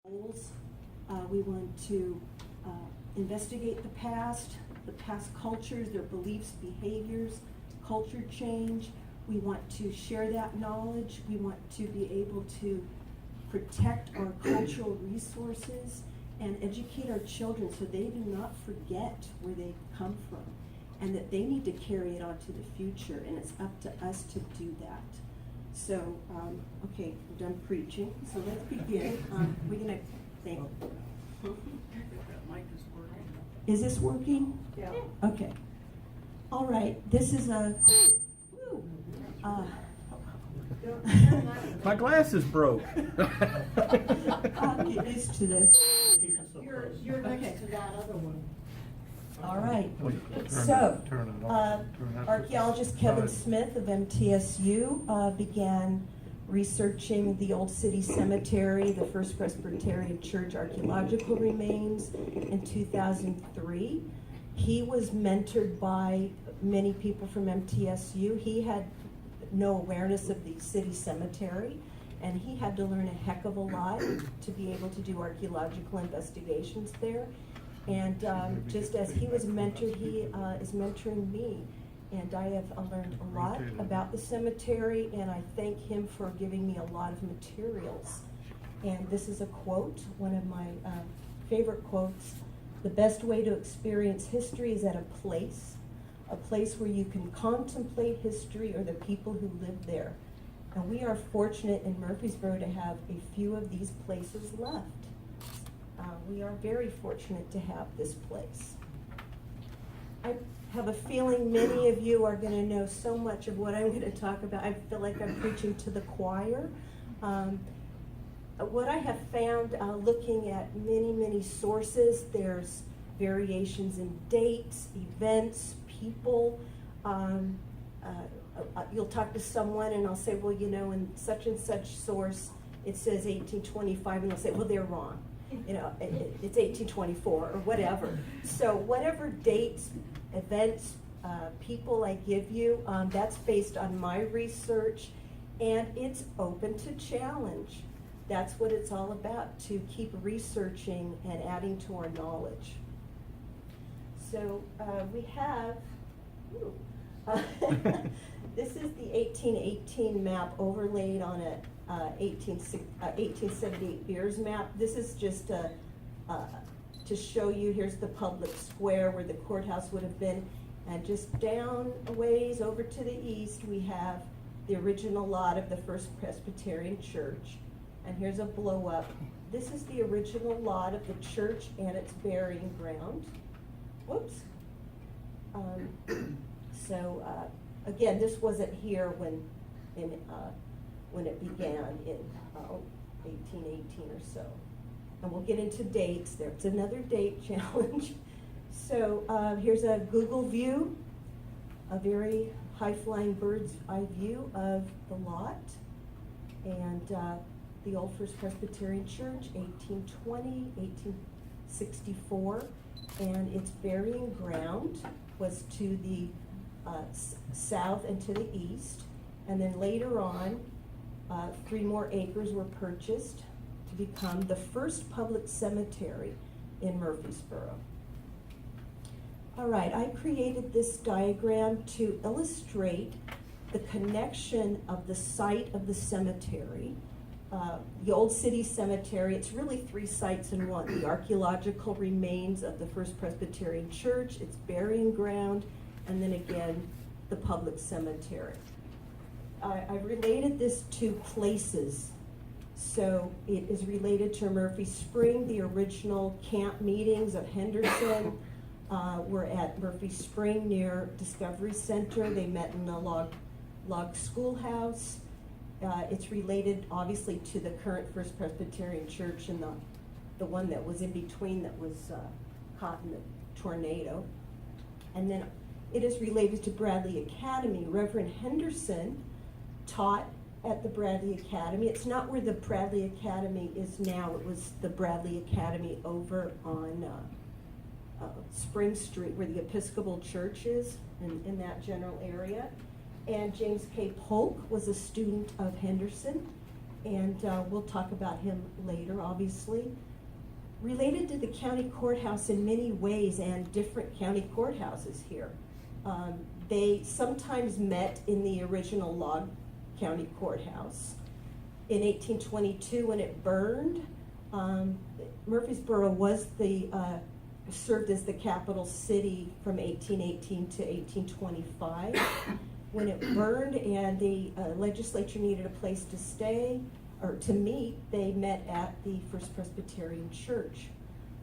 goals. We want to investigate the past cultures, their beliefs, behaviors, culture change. We want to share that knowledge. We want to be able to protect our cultural resources and educate our children so they do not forget where they come from and that they need to carry it on to the future, and it's up to us to do that. So, okay, we're done preaching, so let's begin. We're gonna think. Is this working? Yeah. Okay. All right, this is a, My glasses broke. I'll get used to this. You're next Okay. to that other one. All right, so, archaeologist Kevin Smith of MTSU began researching the Old City Cemetery, the First Presbyterian Church archaeological remains in 2003. He was mentored by many people from MTSU. He had no awareness of the city cemetery, and he had to learn a heck of a lot to be able to do archaeological investigations there. And just as he was mentored, he is mentoring me. And I have learned a lot about the cemetery, and I thank him for giving me a lot of materials. And this is a quote, one of my favorite quotes. "The best way to experience history is at a place where you can contemplate history or the people who live there." And we are fortunate in Murfreesboro to have a few of these places left. We are very fortunate to have this place. I have a feeling many of you are going to know so much of what I'm going to talk about. I feel like I'm preaching to the choir. What I have found looking at many sources, there's variations in dates, events, people. You'll talk to someone and I'll say, well, you know, in such and such source, it says 1825, and they'll say, well, they're wrong. You know, it's 1824 or whatever. So whatever dates, events, people I give you, that's based on my research, and it's open to challenge. That's what it's all about, to keep researching and adding to our knowledge. So we have, this is the 1818 map overlaid on a 1878 Beers map. This is just to show you, here's the public square where the courthouse would have been, and just down a ways over to the east we have the original lot of the First Presbyterian Church, and here's a blow up. This is the original lot of the church and its burying ground. Whoops. Again, this wasn't here when it began in 1818 or so. And we'll get into dates. There's another date challenge. So here's a Google view, a very high-flying bird's eye view of the lot. And the Old First Presbyterian Church, 1820, 1864. And its burying ground was to the south and to the east. And then later on, 3 more acres were purchased to become the first public cemetery in Murfreesboro. All right, I created this diagram to illustrate the connection of the site of the cemetery. The Old City Cemetery, it's really 3 sites in one. The archaeological remains of the First Presbyterian Church, its burying ground, and then again, the public cemetery. I related this to places. So it is related to Murphy Spring. The original camp meetings of Henderson were at Murphy Spring near Discovery Center. They met in the log schoolhouse. It's related obviously to the current First Presbyterian Church and the one that was in between that was caught in the tornado. And then it is related to Bradley Academy. Reverend Henderson taught at the Bradley Academy. It's not where the Bradley Academy is now. It was the Bradley Academy over on Spring Street, where the Episcopal Church is, in that general area. And James K. Polk was a student of Henderson, and we'll talk about him later, obviously. Related to the county courthouse in many ways and different county courthouses here. They sometimes met in the original log county courthouse. In 1822, when it burned, Murfreesboro was served as the capital city from 1818 to 1825. When it burned and the legislature needed a place to stay or to meet, they met at the First Presbyterian Church.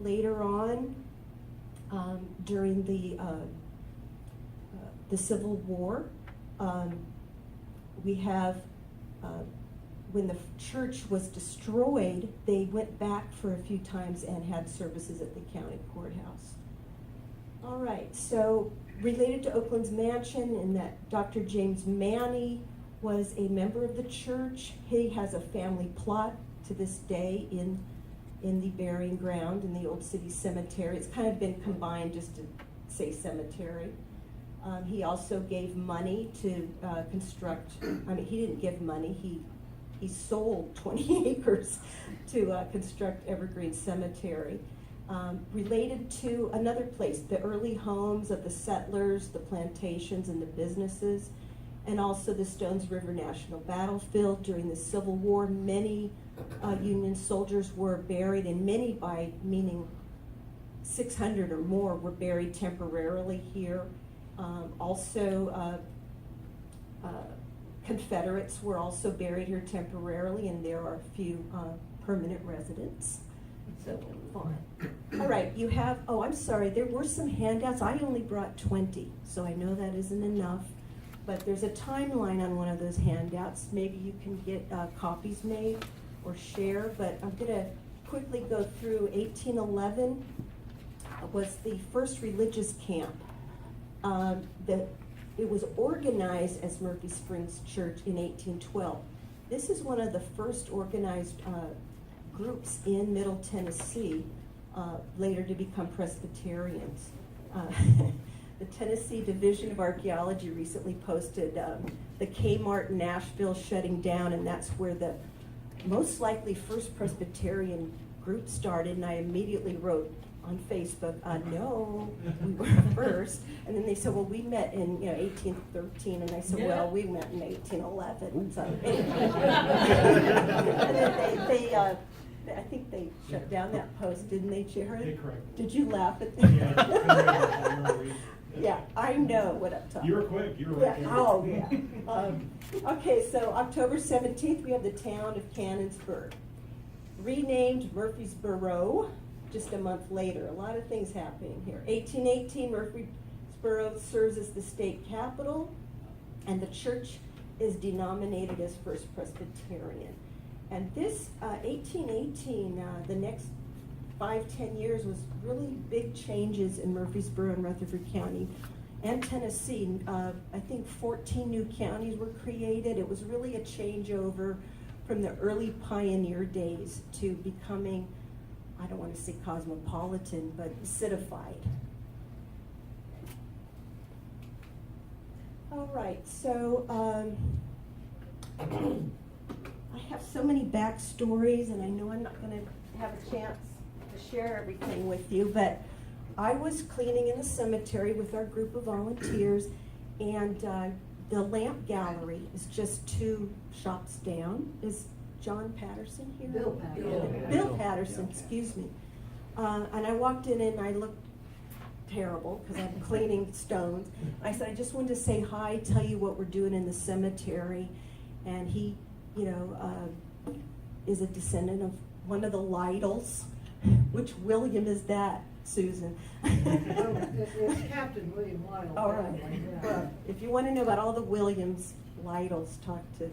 Later on, during the Civil War, we have when the church was destroyed, they went back for a few times and had services at the county courthouse. All right, so related to Oakland's mansion, in that Dr. James Manny was a member of the church. He has a family plot to this day in the burying ground in the Old City Cemetery. It's kind of been combined just to say cemetery. He also gave money to construct, he didn't give money, he sold 20 acres to construct Evergreen Cemetery. Related to another place, the early homes of the settlers, the plantations, and the businesses, and also the Stones River National Battlefield. During the Civil War, many Union soldiers were buried, and many, by meaning 600 or more, were buried temporarily here. Confederates were also buried here temporarily, and there are a few permanent residents. So, fine. All right, you have, I'm sorry, there were some handouts. I only brought 20, so I know that isn't enough. But there's a timeline on one of those handouts. Maybe you can get copies made or share, but I'm going to quickly go through. 1811 was the first religious camp. It was organized as Murphy Springs Church in 1812. This is one of the first organized groups in Middle Tennessee, later to become Presbyterians. The Tennessee Division of Archaeology recently posted the Kmart in Nashville shutting down, and that's where the most likely first Presbyterian group started, and I immediately wrote on Facebook, no, we were first. And then they said, well, we met in 1813, and I said, well, we met in 1811. So anyway. And then I think they shut down that post, didn't they, Jared? Correct. Did you laugh at that? Yeah, yeah, I know what I'm talking about. you were quick, you were right. Yeah. Oh, yeah. Okay, so October 17th, we have the town of Canonsburg. Renamed Murfreesboro just a month later. A lot of things happening here. 1818, Murfreesboro serves as the state capital, and the church is denominated as First Presbyterian. And this 1818, the next 5-10 years was really big changes in Murfreesboro and Rutherford County and Tennessee. I think 14 new counties were created. It was really a changeover from the early pioneer days to becoming, I don't want to say cosmopolitan, but citified. All right, so I have so many backstories, and I know I'm not going to have a chance to share everything with you, but I was cleaning in a cemetery with our group of volunteers, and the lamp gallery is just 2 shops down. Is John Patterson here? Bill Patterson. Bill Patterson, excuse me. And I walked in and I looked terrible because I'm cleaning stones. I said, I just wanted to say hi, tell you what we're doing in the cemetery. And he, is a descendant of one of the Lytles. Which William is that, Susan? It's Captain William Lytle. All right. Well, if you want to know about all the Williams, Lytles, talk to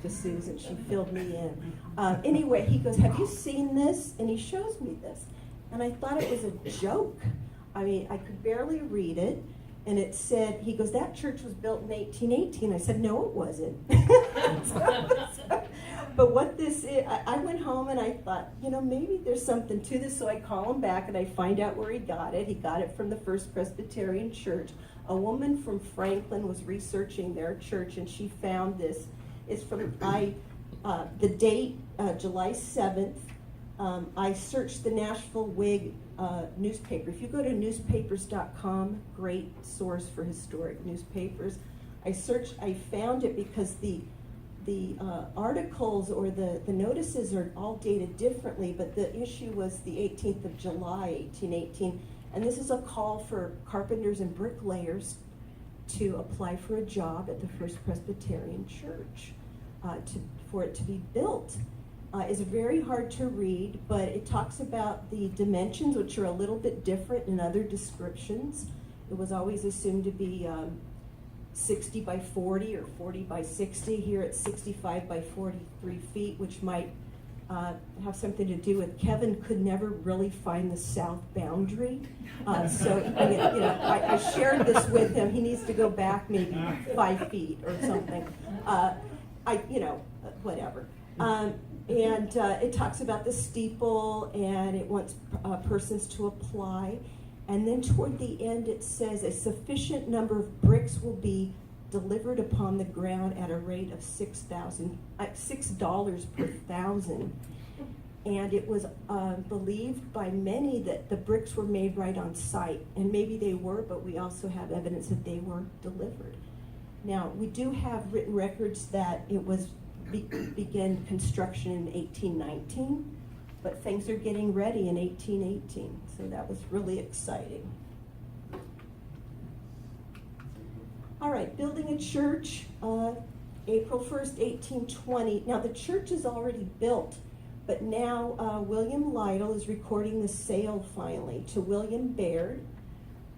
Susan. She filled me in. Anyway, he goes, have you seen this? And he shows me this. And I thought it was a joke. I mean, I could barely read it. And it said, he goes, that church was built in 1818. I said, no, it wasn't. But what this is, I went home and I thought, maybe there's something to this. So I call him back and I find out where he got it. He got it from the First Presbyterian Church. A woman from Franklin was researching their church and she found this. It's from, The date, July 7th, I searched the Nashville Whig newspaper. If you go to newspapers.com, great source for historic newspapers. I found it because the articles or the notices are all dated differently, but the issue was the 18th of July, 1818. And this is a call for carpenters and bricklayers to apply for a job at the First Presbyterian Church for it to be built. It's very hard to read, but it talks about the dimensions, which are a little bit different in other descriptions. It was always assumed to be 60 by 40 or 40 by 60. Here it's 65 by 43 feet, which might have something to do with Kevin could never really find the south boundary. So I mean, I shared this with him. He needs to go back maybe 5 feet or something. Whatever. And it talks about the steeple, and it wants persons to apply. And then toward the end it says a sufficient number of bricks will be delivered upon the ground at a rate of $6 per thousand. And it was believed by many that the bricks were made right on site. And maybe they were, but we also have evidence that they were delivered. Now, we do have written records that it was began construction in 1819, but things are getting ready in 1818, so that was really exciting. All right, building a church, April 1st, 1820. Now, the church is already built, but now William Lytle is recording the sale finally to William Baird,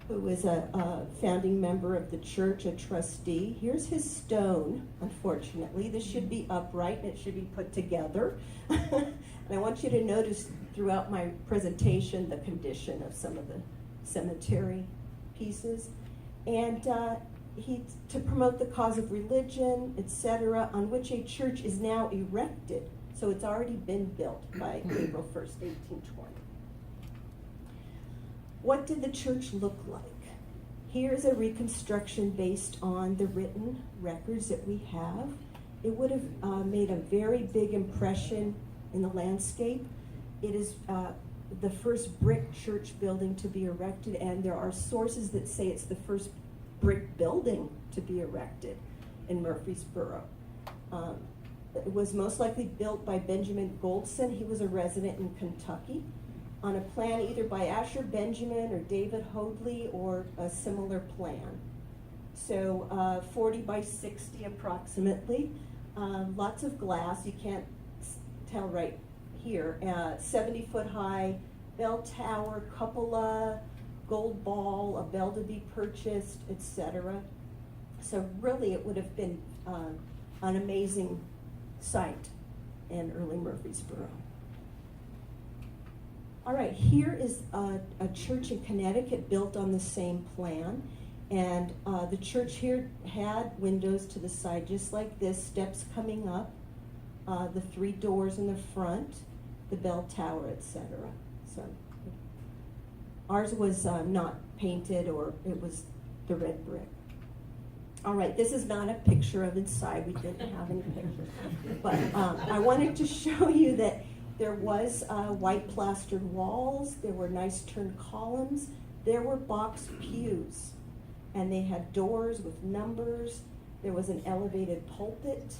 who is a founding member of the church, a trustee. Here's his stone, unfortunately. This should be upright and it should be put together. And I want you to notice throughout my presentation the condition of some of the cemetery pieces. And to promote the cause of religion, etc., on which a church is now erected. So it's already been built by April 1st, 1820. What did the church look like? Here's a reconstruction based on the written records that we have. It would have made a very big impression in the landscape. It is the first brick church building to be erected, and there are sources that say it's the first brick building to be erected in Murfreesboro. It was most likely built by Benjamin Goldson. He was a resident in Kentucky, on a plan either by Asher Benjamin or David Hoadley or a similar plan. So 40 by 60 approximately. Lots of glass, you can't tell right here. 70-foot high bell tower, cupola, gold ball, a bell to be purchased, etc. So really it would have been an amazing site in early Murfreesboro. All right, here is a church in Connecticut built on the same plan. And the church here had windows to the side just like this, steps coming up, the 3 doors in the front, the bell tower, etc. So ours was not painted, or it was the red brick. All right, this is not a picture of inside. We didn't have any pictures. But I wanted to show you that there was white plastered walls, there were nice turned columns, there were box pews, and they had doors with numbers, there was an elevated pulpit,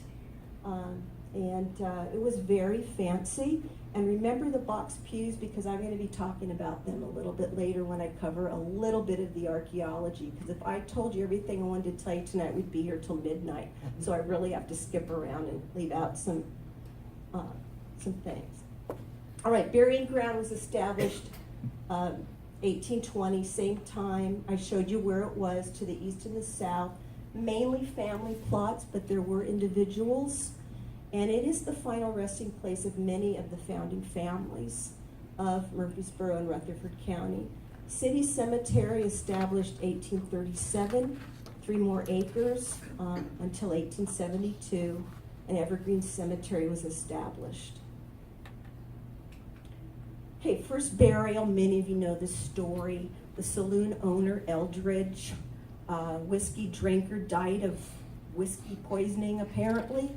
and it was very fancy. And remember the box pews, because I'm going to be talking about them a little bit later when I cover a little bit of the archaeology, because if I told you everything I wanted to tell you tonight, we'd be here till midnight. So I really have to skip around and leave out some things. All right, burying ground was established 1820, same time. I showed you where it was, to the east and the south. Mainly family plots, but there were individuals. And it is the final resting place of many of the founding families of Murfreesboro and Rutherford County. City Cemetery established 1837, 3 more acres until 1872, and Evergreen Cemetery was established. Okay, first burial, many of you know this story. The saloon owner, Eldridge, whiskey drinker, died of whiskey poisoning apparently.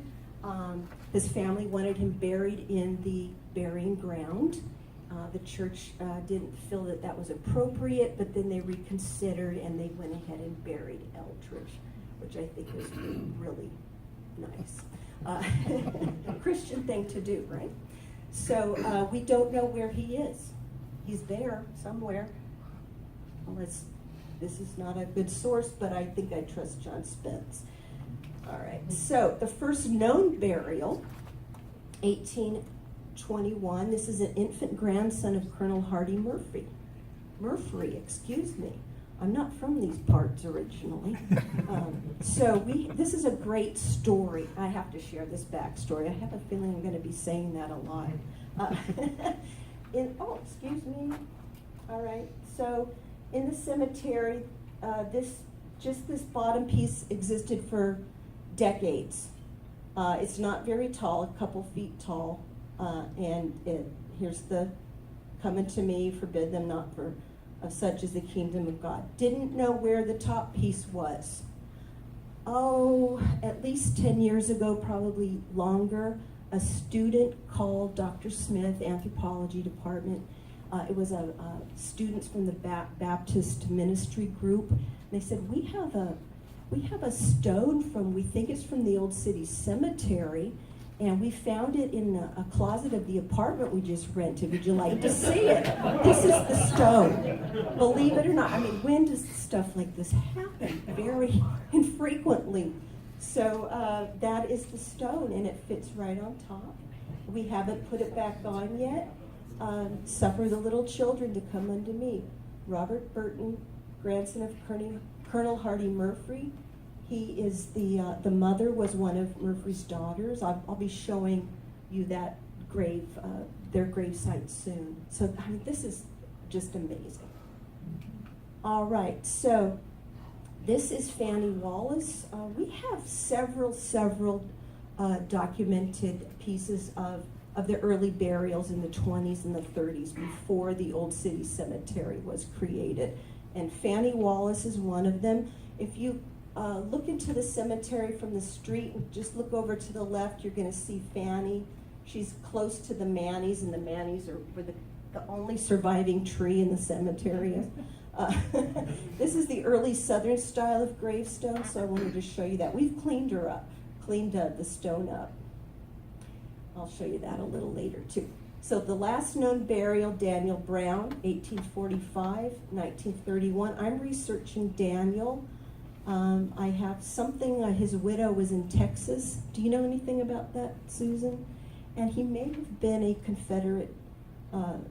His family wanted him buried in the burying ground. The church didn't feel that that was appropriate, but then they reconsidered and they went ahead and buried Eldridge, which I think was really nice. Christian thing to do, right? So we don't know where he is. He's there somewhere, unless this is not a good source, but I think I trust John Spence. All right, so the first known burial, 1821. This is an infant grandson of Colonel Hardy Murphy. Excuse me. I'm not from these parts originally. This is a great story. I have to share this backstory. I have a feeling I'm going to be saying that a lot. Excuse me. All right. So in the cemetery, this bottom piece existed for decades. It's not very tall, a couple feet tall, here's the "Come unto me, forbid them not, for of such is the kingdom of God." Didn't know where the top piece was. At least 10 years ago, probably longer, a student called Dr. Smith, anthropology department. It was a students from the Baptist ministry group. They said, we have a stone we think it's from the Old City Cemetery, and we found it in a closet of the apartment we just rented. Would you like to see it? This is the stone. Believe it or not. I mean, when does stuff like this happen? Very infrequently. So that is the stone, and it fits right on top. We haven't put it back on yet. Suffer the little children to come unto me. Robert Burton, grandson of Colonel Hardy Murphy. He is the mother was one of Murphy's daughters. I'll be showing you that their grave site soon. So I mean, this is just amazing. All right, so this is Fanny Wallace. We have several documented pieces of the early burials in the 20s and the 30s before the Old City Cemetery was created. And Fanny Wallace is one of them. If you look into the cemetery from the street and just look over to the left, you're going to see Fanny. She's close to the Mannies, and the Mannies were the only surviving tree in the cemetery. This is the early Southern style of gravestone, so I wanted to show you that. We've cleaned the stone up. I'll show you that a little later too. So the last known burial, Daniel Brown, 1845, 1931. I'm researching Daniel. I have something, his widow was in Texas. Do you know anything about that, Susan? And he may have been a Confederate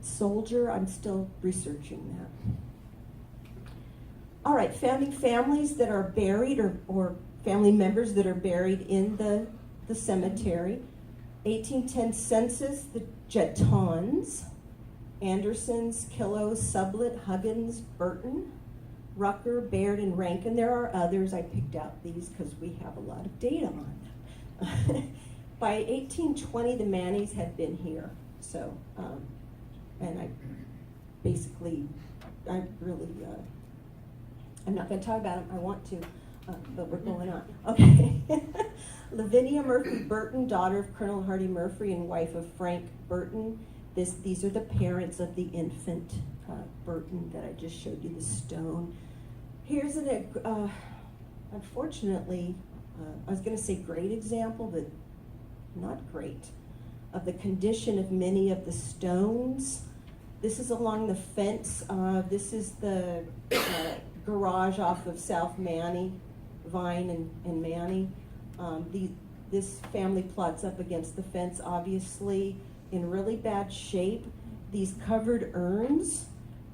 soldier. I'm still researching that. All right, founding families that are buried or family members that are buried in the cemetery. 1810 census, the Jettons, Andersons, Killows, Sublett, Huggins, Burton, Rucker, Baird, and Rankin. There are others. I picked out these because we have a lot of data on them. By 1820, the Mannies had been here. So, and I'm not going to talk about them. I want to, but we're going on. Okay. Lavinia Murphy Burton, daughter of Colonel Hardy Murphy and wife of Frank Burton. These are the parents of the infant Burton that I just showed you, the stone. Here's unfortunately, I was going to say great example, but not great, of the condition of many of the stones. This is along the fence. This is the garage off of South Manny, Vine and Manny. This family plots up against the fence, obviously in really bad shape. These covered urns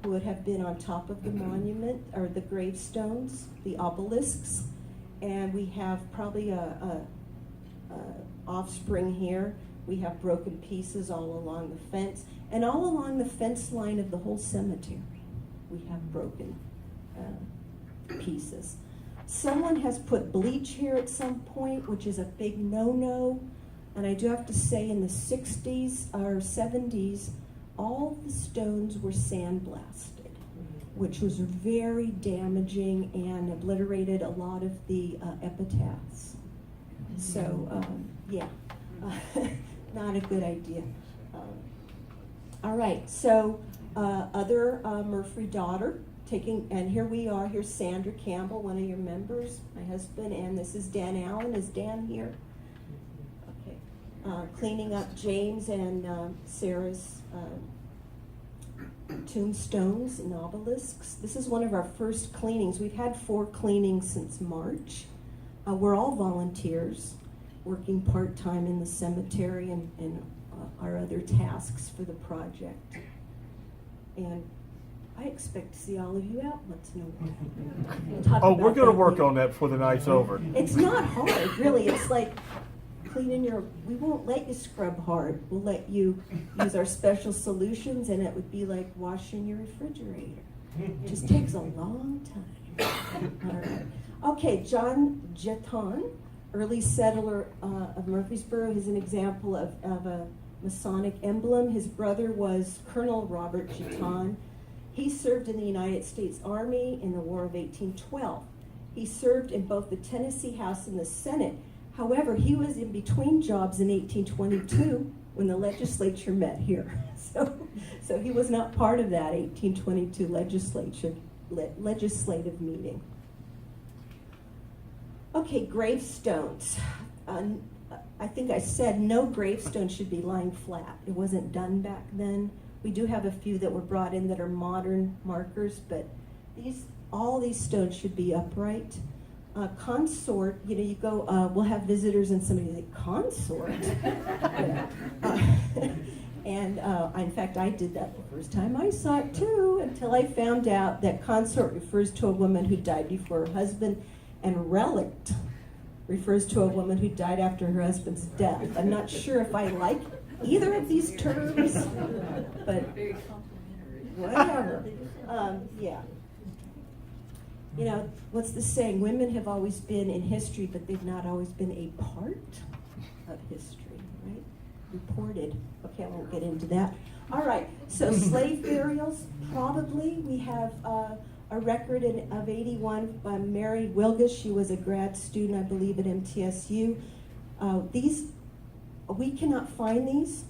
would have been on top of the monument, or the gravestones, the obelisks, and we have probably a offspring here. We have broken pieces all along the fence, and all along the fence line of the whole cemetery, we have broken pieces. Someone has put bleach here at some point, which is a big no-no. And I do have to say, in the 60s or 70s, all the stones were sandblasted, which was very damaging and obliterated a lot of the epitaphs. So, yeah. Not a good idea. All right, so other Murphy daughter and here we are. Here's Sandra Campbell, one of your members, my husband, and this is Dan Allen. Is Dan here? Okay. Cleaning up James and Sarah's tombstones and obelisks. This is one of our first cleanings. We've had 4 cleanings since March. We're all volunteers working part-time in the cemetery and our other tasks for the project. And I expect to see all of you out once in a while. Oh, we're going to work on that before the night's over. It's not hard, really. It's like cleaning we won't let you scrub hard. We'll let you use our special solutions, and it would be like washing your refrigerator. It just takes a long time. All right. Okay, John Jeton, early settler of Murfreesboro. He's an example of a Masonic emblem. His brother was Colonel Robert Jeton. He served in the United States Army in the War of 1812. He served in both the Tennessee House and the Senate. However, he was in between jobs in 1822 when the legislature met here. So he was not part of that 1822 legislative meeting. Okay, gravestones. I think I said no gravestone should be lying flat. It wasn't done back then. We do have a few that were brought in that are modern markers, but all these stones should be upright. Consort, you go, we'll have visitors and somebody like, consort? In fact, I did that the first time I saw it too, until I found out that consort refers to a woman who died before her husband, and relict refers to a woman who died after her husband's death. I'm not sure if I like either of these terms, but whatever. Yeah. What's the saying? Women have always been in history, but they've not always been a part of history, right? Reported. Okay, I won't get into that. All right, so slave burials, probably. We have a record of 81 by Mary Wilgus. She was a grad student, I believe, at MTSU. We cannot find these.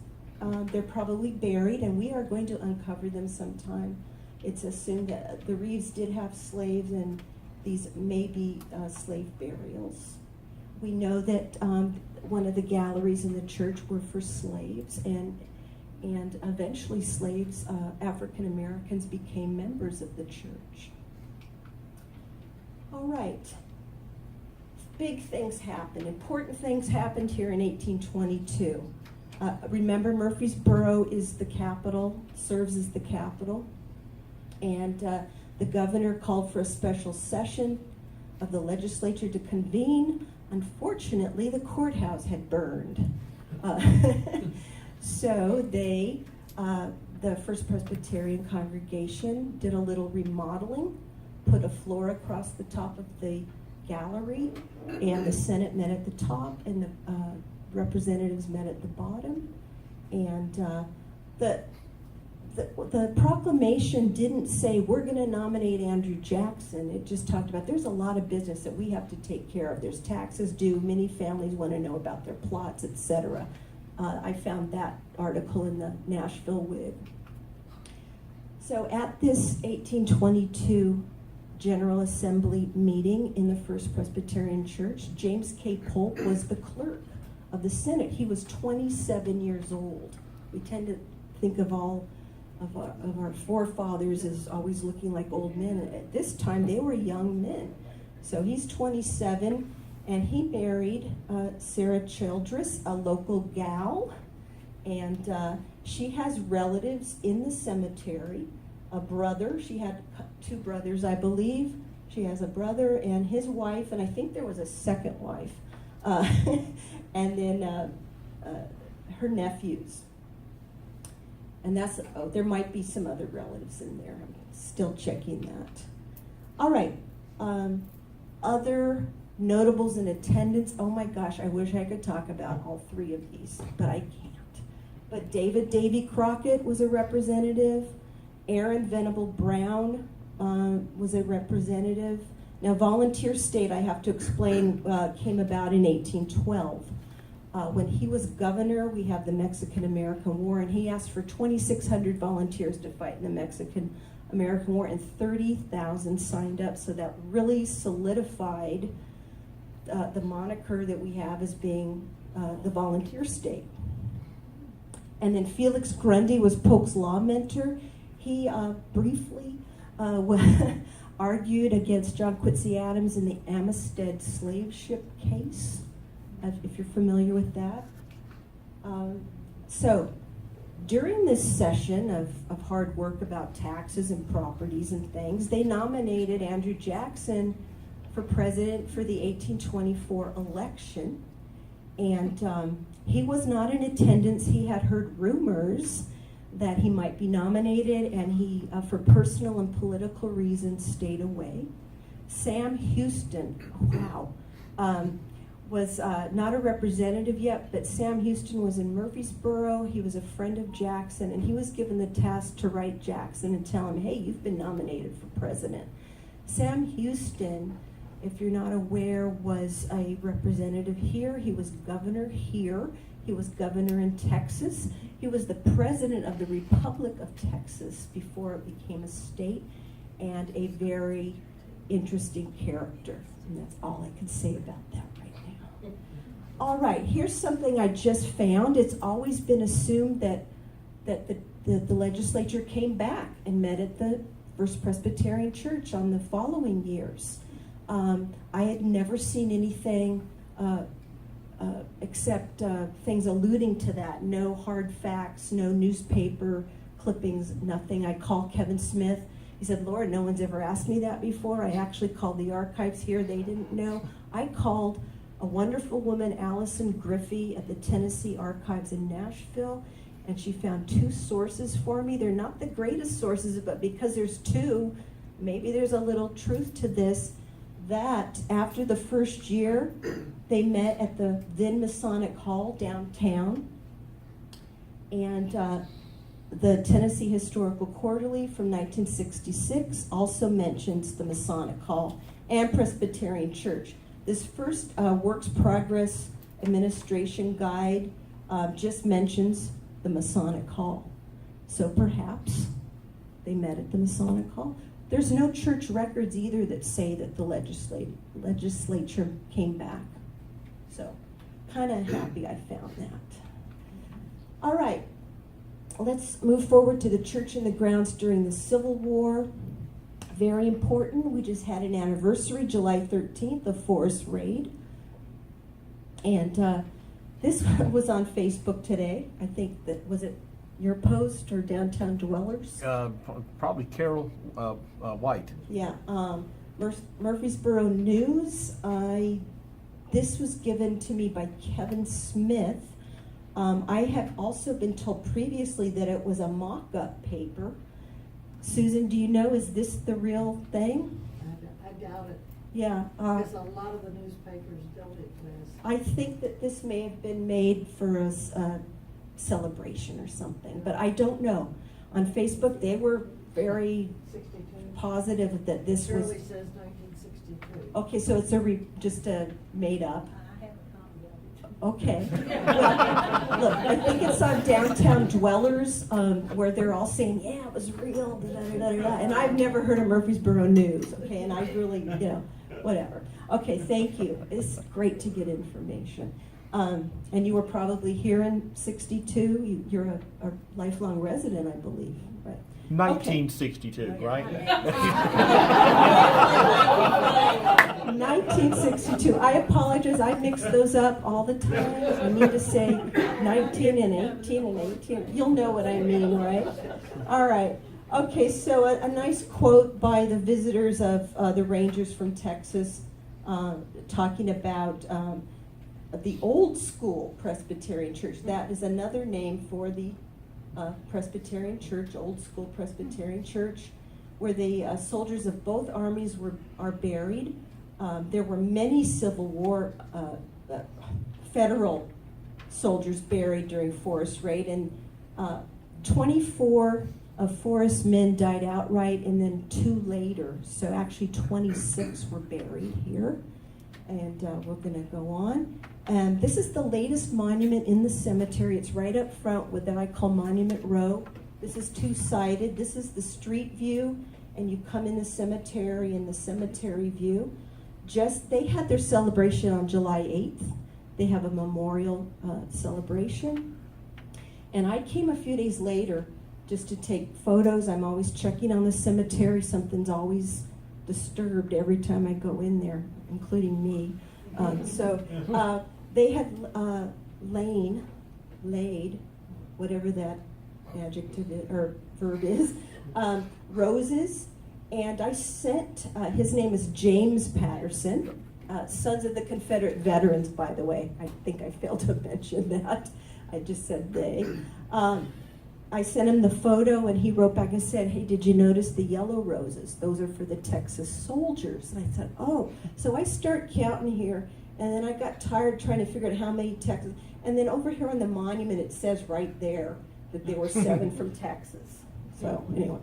They're probably buried, and we are going to uncover them sometime. It's assumed that the Reeves did have slaves, and these may be slave burials. We know that one of the galleries in the church were for slaves, and eventually slaves, African Americans, became members of the church. All right. Big things happened. Important things happened here in 1822. Remember, Murfreesboro is the capital, serves as the capital. And the governor called for a special session of the legislature to convene. Unfortunately, the courthouse had burned. So the First Presbyterian congregation did a little remodeling, put a floor across the top of the gallery, and the Senate met at the top, and the representatives met at the bottom. And the proclamation didn't say, we're going to nominate Andrew Jackson. It just talked about there's a lot of business that we have to take care of. There's taxes due. Many families want to know about their plots, etc. I found that article in the Nashville Whig. So at this 1822 General Assembly meeting in the First Presbyterian Church, James K. Polk was the clerk of the Senate. He was 27 years old. We tend to think of all of our forefathers as always looking like old men. At this time, they were young men. So he's 27, and he married Sarah Childress, a local gal, and she has relatives in the cemetery. A brother, she had 2 brothers, I believe. She has a brother and his wife, and I think there was a second wife, and then her nephews. And there might be some other relatives in there. I'm still checking that. All right, other notables in attendance. Oh my gosh, I wish I could talk about all 3 of these, but I can't. But David Davy Crockett was a representative. Aaron Venable Brown was a representative. Now, Volunteer State, I have to explain, came about in 1812. When he was governor, we have the Mexican-American War, and he asked for 2,600 volunteers to fight in the Mexican-American War, and 30,000 signed up, so that really solidified the moniker that we have as being the volunteer state. And then Felix Grundy was Polk's law mentor. He briefly argued against John Quincy Adams in the Amistad slave ship case, if you're familiar with that. So during this session of hard work about taxes and properties and things, they nominated Andrew Jackson for president for the 1824 election. And he was not in attendance. He had heard rumors that he might be nominated, and he, for personal and political reasons, stayed away. Sam Houston, wow, was not a representative yet, but Sam Houston was in Murfreesboro. He was a friend of Jackson, and he was given the task to write Jackson and tell him, hey, you've been nominated for president. Sam Houston, if you're not aware, was a representative here. He was governor here. He was governor in Texas. He was the president of the Republic of Texas before it became a state, and a very interesting character. And that's all I can say about that right now. All right, here's something I just found. It's always been assumed that the legislature came back and met at the First Presbyterian Church on the following years. I had never seen anything except things alluding to that. No hard facts, no newspaper clippings, nothing. I called Kevin Smith. He said, Laura, no one's ever asked me that before. I actually called the archives here. They didn't know. I called a wonderful woman, Allison Griffey, at the Tennessee Archives in Nashville, and she found 2 sources for me. They're not the greatest sources, but because there's 2, maybe there's a little truth to this, that after the first year, they met at the then Masonic Hall downtown, and the Tennessee Historical Quarterly from 1966 also mentions the Masonic Hall and Presbyterian Church. This first Works Progress Administration Guide just mentions the Masonic Hall. So perhaps they met at the Masonic Hall. There's no church records either that say that the legislature came back. So, kind of happy I found that. All right, let's move forward to the church in the grounds during the Civil War. Very important. We just had an anniversary, July 13th, the Forest Raid. And this was on Facebook today. I think that, was it your post or Downtown Dwellers? Probably Carol White. Yeah, Murfreesboro News. This was given to me by Kevin Smith. I had also been told previously that it was a mock-up paper. Susan, do you know, is this the real thing? I doubt it. Yeah. Because a lot of the newspapers don't exist. I think that this may have been made for a celebration or something, but I don't know. On Facebook, they were very 62. positive that this was. Shirley says 1962. Okay, so it's just a made up. I have a copy of it. Okay. Well, look, I think it's on Downtown Dwellers, where they're all saying, yeah, it was real, da, da, da, da, da. And I've never heard of Murfreesboro News, okay, and I really, whatever. Okay, thank you. It's great to get information. And you were probably here in 62. You're a lifelong resident, I believe, right? 1962, Okay. right? 1962. I apologize. I mix those up all the time. I need to say 19 and 18 and 18. You'll know what I mean, right? All right. Okay, so a nice quote by the visitors of the Rangers from Texas talking about the old school Presbyterian Church. That is another name for the Presbyterian Church, old school Presbyterian Church, where the soldiers of both armies are buried. There were many Civil War federal soldiers buried during Forest Raid, and 24 of Forrest's men died outright, and then 2 later. So actually 26 were buried here. And we're going to go on. And this is the latest monument in the cemetery. It's right up front with that I call Monument Row. This is two-sided. This is the street view, and you come in the cemetery view. They had their celebration on July 8th. They have a memorial celebration. And I came a few days later just to take photos. I'm always checking on the cemetery. Something's always disturbed every time I go in there, including me. They had laid, whatever that adjective is, or verb is, roses. And I sent, his name is James Patterson, Sons of the Confederate Veterans, by the way. I think I failed to mention that. I just said they. I sent him the photo, and he wrote back and said, hey, did you notice the yellow roses? Those are for the Texas soldiers. And I said, oh. So I start counting here, and then I got tired trying to figure out how many Texas. And then over here on the monument, it says right there that there were 7 from Texas. So anyway.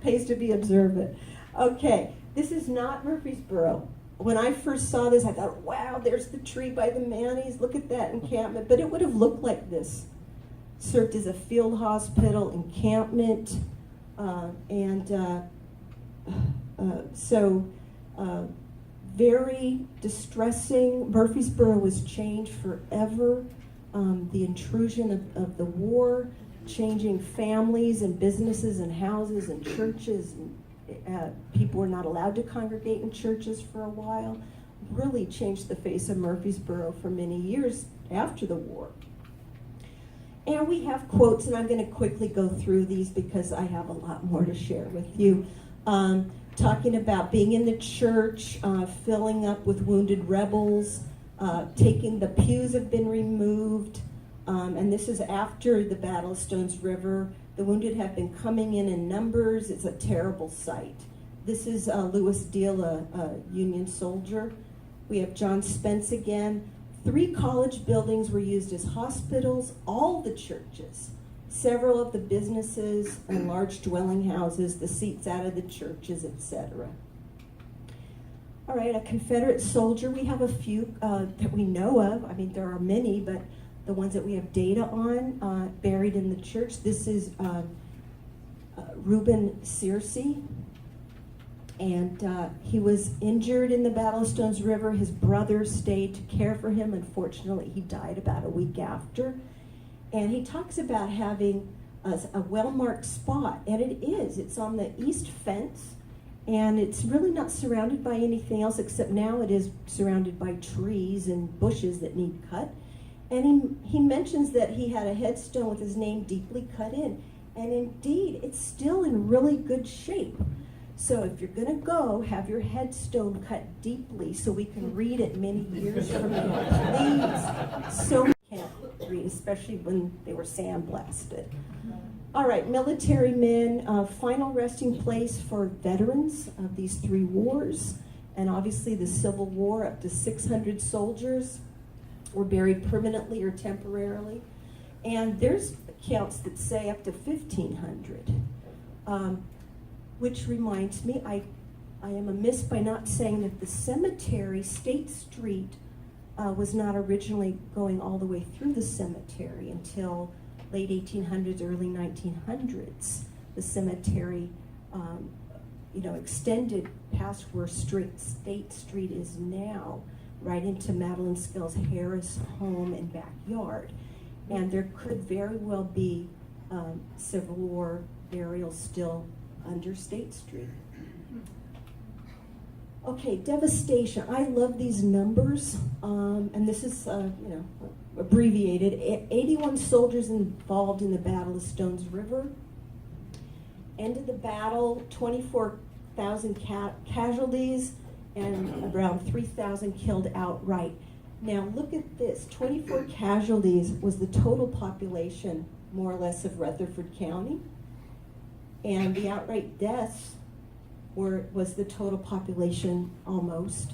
Pays to be observant. Okay, this is not Murfreesboro. When I first saw this, I thought, wow, there's the tree by the Mannies. Look at that encampment. But it would have looked like this. Served as a field hospital encampment. Very distressing. Murfreesboro was changed forever. The intrusion of the war, changing families and businesses and houses and churches. People were not allowed to congregate in churches for a while. Really changed the face of Murfreesboro for many years after the war. And we have quotes, and I'm going to quickly go through these because I have a lot more to share with you. Talking about being in the church, filling up with wounded rebels, taking the pews have been removed, and this is after the Battle of Stones River. The wounded have been coming in numbers. It's a terrible sight. This is Lewis Deal, a Union soldier. We have John Spence again. 3 college buildings were used as hospitals, all the churches, several of the businesses and large dwelling houses, the seats out of the churches, etc. All right, a Confederate soldier. We have a few that we know of. I mean, there are many, but the ones that we have data on, buried in the church. This is Reuben Searcy, and he was injured in the Battle of Stones River. His brother stayed to care for him. Unfortunately, he died about a week after. And he talks about having a well-marked spot, and it is. It's on the east fence, and it's really not surrounded by anything else, except now it is surrounded by trees and bushes that need cut. And he mentions that he had a headstone with his name deeply cut in. And indeed, it's still in really good shape. So if you're going to go, have your headstone cut deeply so we can read it many years from now. Please. So we can't read, especially when they were sandblasted. All right, military men, final resting place for veterans of these 3 wars. And obviously the Civil War, up to 600 soldiers were buried permanently or temporarily. And there's accounts that say up to 1,500. Which reminds me, I am amiss by not saying that the cemetery, State Street, was not originally going all the way through the cemetery until late 1800s, early 1900s. The cemetery, extended past where State Street is now, right into Madeline Scales Harris' home and backyard. And there could very well be Civil War burials still under State Street. Okay, devastation. I love these numbers, and this is, abbreviated. 81 soldiers involved in the Battle of Stones River. End of the battle, 24,000 casualties, and around 3,000 killed outright. Now look at this, 24 casualties was the total population, more or less, of Rutherford County. And the outright deaths was the total population, almost,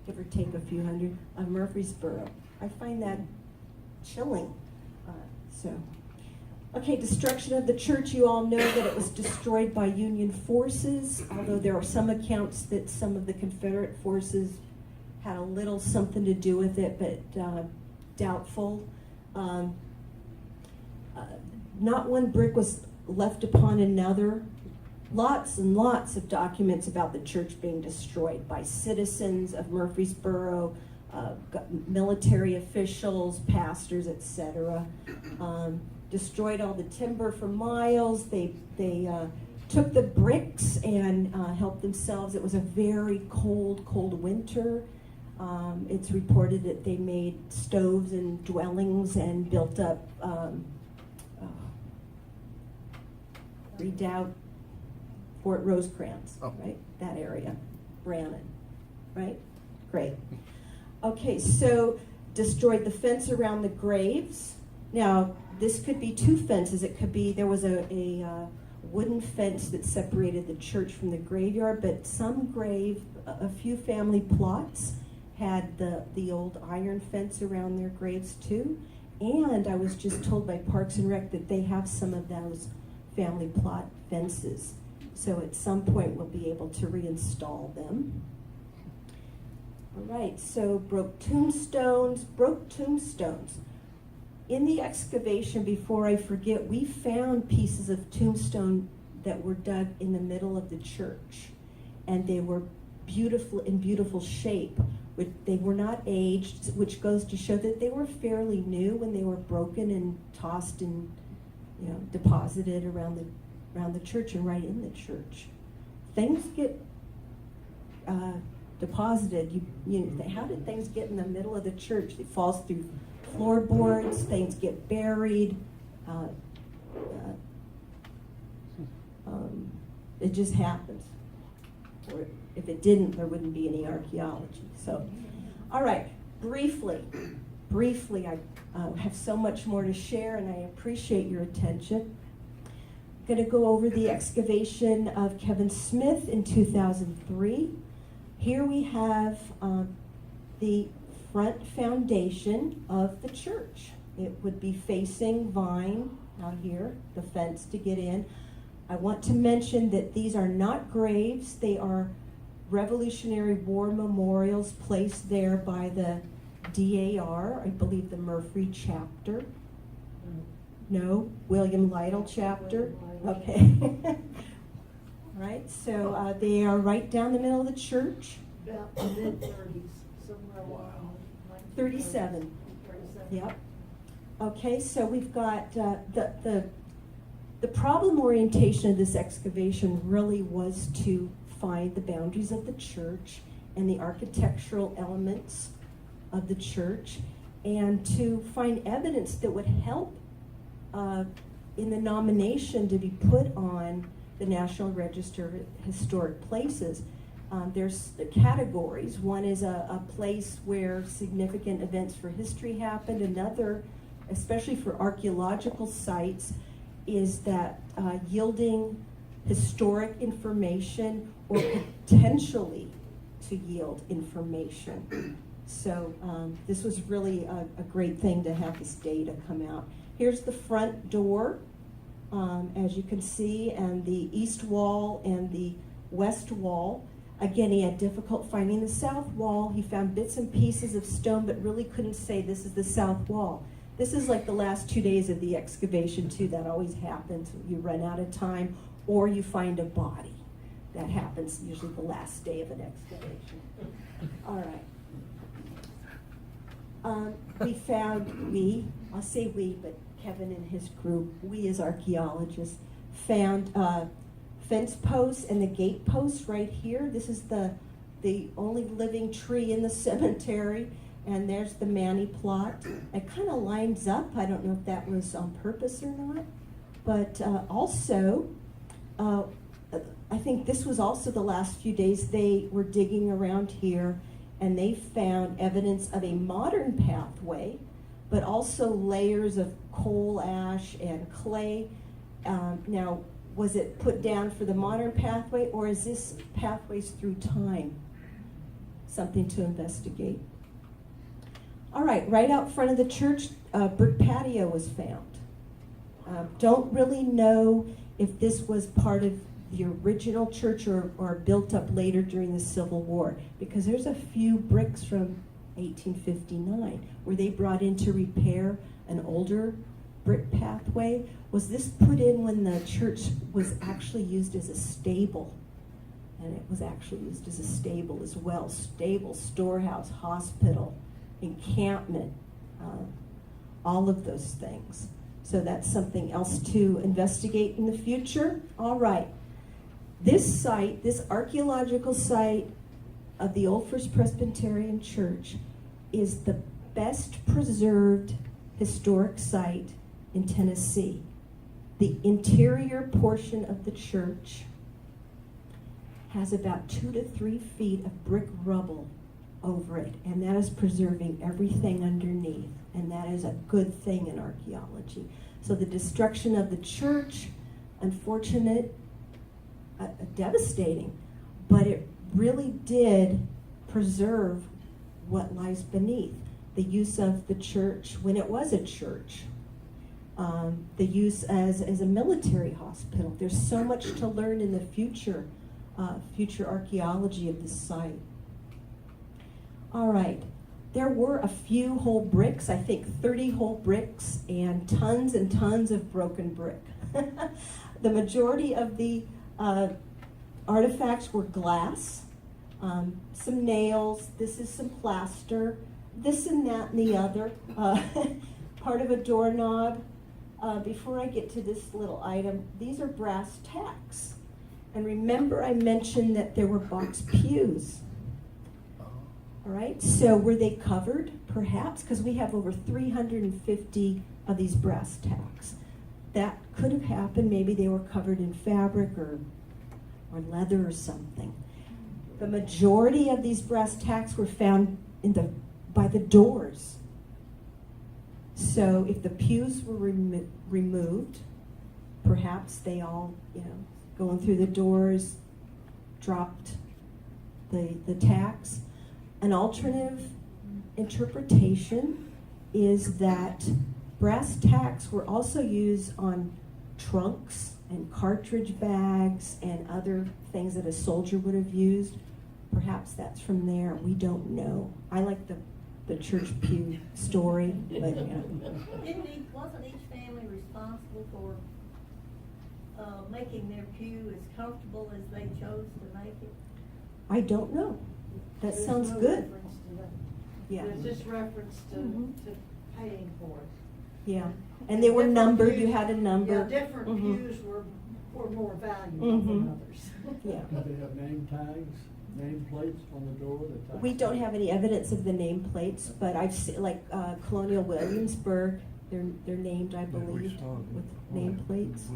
give or take a few hundred, of Murfreesboro. I find that chilling. Okay, destruction of the church. You all know that it was destroyed by Union forces, although there are some accounts that some of the Confederate forces had a little something to do with it, but doubtful. Not one brick was left upon another. Lots and lots of documents about the church being destroyed by citizens of Murfreesboro, military officials, pastors, etc. Destroyed all the timber for miles. They took the bricks and helped themselves. It was a very cold winter. It's reported that they made stoves and dwellings and built up Redoubt, Fort Rosecrans, right? That area, Brannon, right? Great. Okay, so destroyed the fence around the graves. Now, this could be two fences. It could be, there was a wooden fence that separated the church from the graveyard, but some a few family plots had the old iron fence around their graves too. And I was just told by Parks and Rec that they have some of those family plot fences. So at some point we'll be able to reinstall them. All right, so broke tombstones. In the excavation, before I forget, we found pieces of tombstone that were dug in the middle of the church. And they were in beautiful shape. They were not aged, which goes to show that they were fairly new when they were broken and tossed and deposited around the church and right in the church. Things get deposited. How did things get in the middle of the church? It falls through floorboards. Things get buried. It just happens. Or if it didn't, there wouldn't be any archaeology. So, all right, briefly, I have so much more to share, and I appreciate your attention. I'm going to go over the excavation of Kevin Smith in 2003. Here we have the front foundation of the church. It would be facing Vine out here, the fence to get in. I want to mention that these are not graves. They are Revolutionary War memorials placed there by the DAR, I believe the Murfree chapter. No, William Lytle chapter. Okay. All right, so they are right down the middle of the church. About the mid-30s, somewhere along 37. 37. Yep. Okay, so we've got the problem orientation of this excavation really was to find the boundaries of the church and the architectural elements of the church, and to find evidence that would help in the nomination to be put on the National Register of Historic Places. There's the categories. One is a place where significant events for history happened. Another, especially for archaeological sites, is that yielding historic information or potentially to yield information. So this was really a great thing to have this data come out. Here's the front door, as you can see, and the east wall and the west wall. Again, he had difficult finding the south wall. He found bits and pieces of stone, but really couldn't say this is the south wall. This is like the last 2 days of the excavation too. That always happens. You run out of time, or you find a body. That happens usually the last day of an excavation. All right. I'll say we, but Kevin and his group, we as archaeologists, found fence posts and the gate posts right here. This is the only living tree in the cemetery. And there's the Manny plot. It kind of lines up. I don't know if that was on purpose or not. But also, I think this was also the last few days they were digging around here, and they found evidence of a modern pathway, but also layers of coal ash and clay. Now, was it put down for the modern pathway, or is this pathways through time? Something to investigate. All right out front of the church, brick patio was found. Don't really know if this was part of the original church or built up later during the Civil War, because there's a few bricks from 1859 where they brought in to repair an older brick pathway. Was this put in when the church was actually used as a stable? And it was actually used as a stable as well. Stable, storehouse, hospital, encampment, all of those things. So that's something else to investigate in the future. All right. This site, this archaeological site of the Old First Presbyterian Church, is the best preserved historic site in Tennessee. The interior portion of the church has about 2 to 3 feet of brick rubble over it, and that is preserving everything underneath, and that is a good thing in archaeology. So the destruction of the church, unfortunate, devastating, but it really did preserve what lies beneath. The use of the church when it was a church, the use as a military hospital. There's so much to learn in the future archaeology of this site. All right, there were a few whole bricks, I think 30 whole bricks, and tons of broken brick. The majority of the artifacts were glass, some nails, this is some plaster, this and that and the other, part of a doorknob. Before I get to this little item, these are brass tacks. And remember I mentioned that there were box pews. All right, so were they covered? Perhaps, because we have over 350 of these brass tacks. That could have happened. Maybe they were covered in fabric or leather or something. The majority of these brass tacks were found by the doors. So if the pews were removed, perhaps they all, going through the doors, dropped the tacks. An alternative interpretation is that brass tacks were also used on trunks and cartridge bags and other things that a soldier would have used. Perhaps that's from there. We don't know. I like the church pew story, but Wasn't each family responsible for making their pew as comfortable as they chose to make it? I don't know. That There's sounds no good. reference to that. Yeah. There's just reference to, Mhm. to paying for it. Yeah. And they were Different numbered. You pews- had a number. Yeah, different Mhm. pews were more valuable Mhm. than others. Yeah. Do they have name tags, name plates on the door? that tag- We don't have any evidence of the nameplates, but I've seen, like, Colonial Williamsburg, they're named, I believe, with nameplates.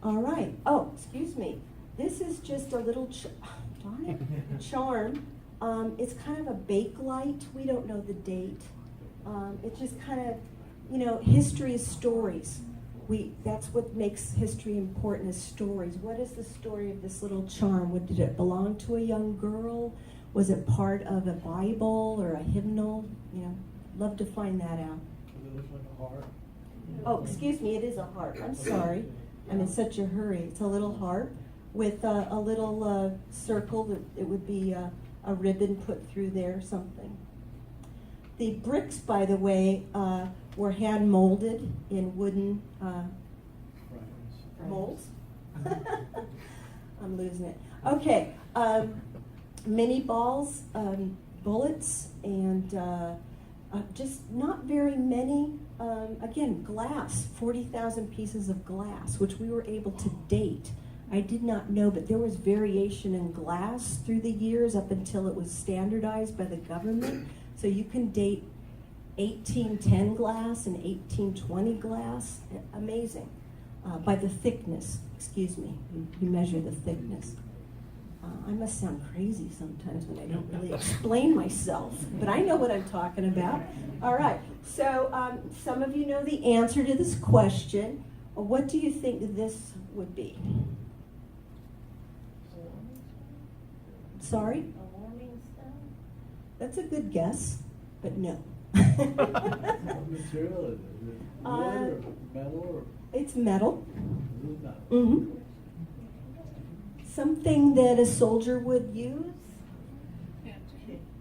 All right. Oh, excuse me. This is just a little, darn it, charm. It's kind of a bakelite. We don't know the date. It's just kind of, history is stories. That's what makes history important, is stories. What is the story of this little charm? Did it belong to a young girl? Was it part of a Bible or a hymnal? Love to find that out. It looks like a heart. Oh, excuse me, it is a harp. I'm sorry. I'm in such a hurry. It's a little harp with a little circle. It would be a ribbon put through there or something. The bricks, by the way, were hand molded in wooden Frames. molds. I'm losing it. Okay, mini balls, bullets, and just not very many. Again, glass, 40,000 pieces of glass, which we were able to date. I did not know, but there was variation in glass through the years up until it was standardized by the government. So you can date 1810 glass and 1820 glass. Amazing. By the thickness, excuse me. You measure the thickness. I must sound crazy sometimes when I don't really explain myself, but I know what I'm talking about. All right, so some of you know the answer to this question. What do you think this would be? Sorry? A warming stone? That's a good guess, but no. What material is it? Is it wood or metal or? It's metal. It is metal. Mm-hmm. something that a soldier would use.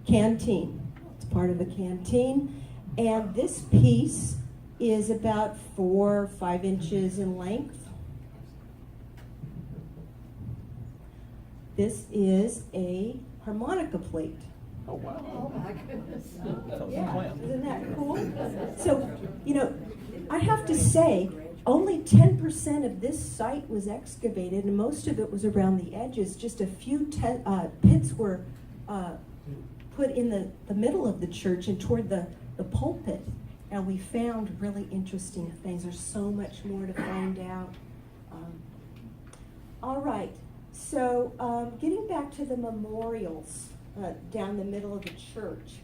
Canteen. It's part of a canteen. And this piece is about 4 or 5 inches in length. This is a harmonica plate. Oh, wow. Oh, my goodness. That was a Yeah, plan. isn't that cool? So, you know, I have to say, only 10% of this site was excavated, and most of it was around the edges. Just a few pits were put in the middle of the church and toward the pulpit, and we found really interesting things. There's so much more to find out. All right, so getting back to the memorials down the middle of the church.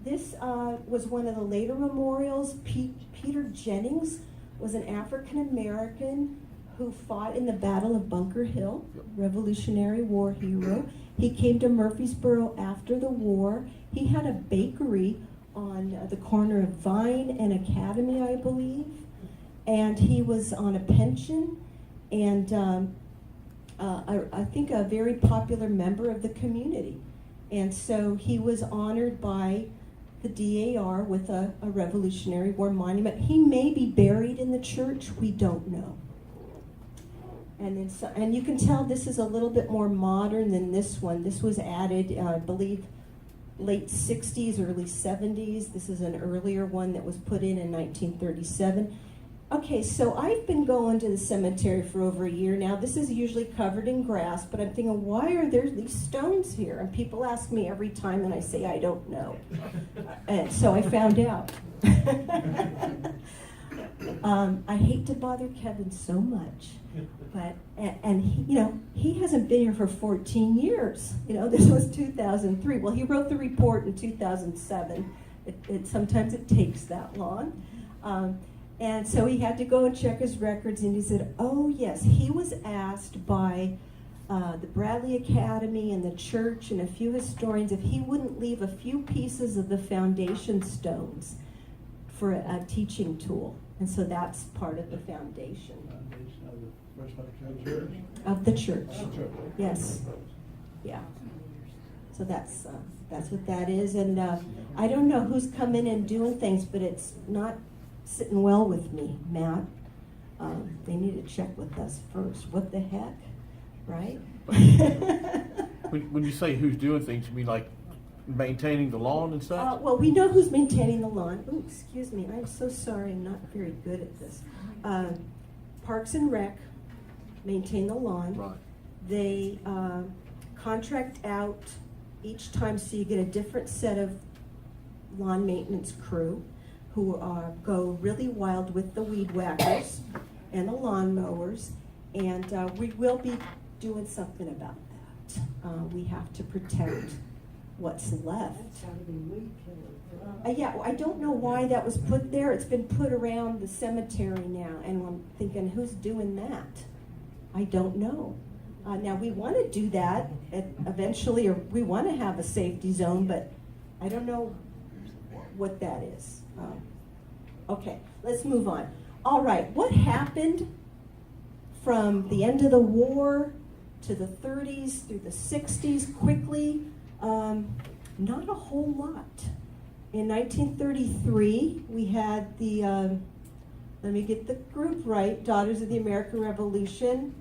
This was one of the later memorials. Peter Jennings was an African American who fought in the Battle of Bunker Hill, Revolutionary War hero. He came to Murfreesboro after the war. He had a bakery on the corner of Vine and Academy, I believe, and he was on a pension, and I think a very popular member of the community. And so he was honored by the DAR with a Revolutionary War monument. He may be buried in the church, we don't know. And you can tell this is a little bit more modern than this one. This was added, I believe, late 60s, early 70s. This is an earlier one that was put in 1937. Okay, so I've been going to the cemetery for over a year now. This is usually covered in grass, but I'm thinking, why are there these stones here? And people ask me every time, and I say, I don't know. And so I found out. I hate to bother Kevin so much, but, and he, you know, he hasn't been here for 14 years. You know, this was 2003. Well, he wrote the report in 2007. Sometimes it takes that long. And so he had to go and check his records, and he said, oh yes, he was asked by the Bradley Academy and the church and a few historians if he wouldn't leave a few pieces of the foundation stones for a teaching tool. And so that's part of the foundation. Of the church. Yes. Yeah. So that's what that is. And I don't know who's come in and doing things, but it's not sitting well with me, Matt. They need to check with us first. What the heck, right? When you say who's doing things, you mean like maintaining the lawn and such? Well, we know who's maintaining the lawn. Ooh, excuse me, I'm so sorry, I'm not very good at this. Parks and Rec maintain the lawn. Right. They contract out each time, so you get a different set of lawn maintenance crew who go really wild with the weed whackers and the lawn mowers, and we will be doing something about that. We have to protect what's left. Yeah, I don't know why that was put there. It's been put around the cemetery now, and I'm thinking, who's doing that? I don't know. Now, we want to do that eventually, or we want to have a safety zone, but I don't know what that is. Okay, let's move on. All right, what happened from the end of the war to the 30s through the 60s quickly? Not a whole lot. In 1933, we had the, let me get the group right, Daughters of the American Revolution.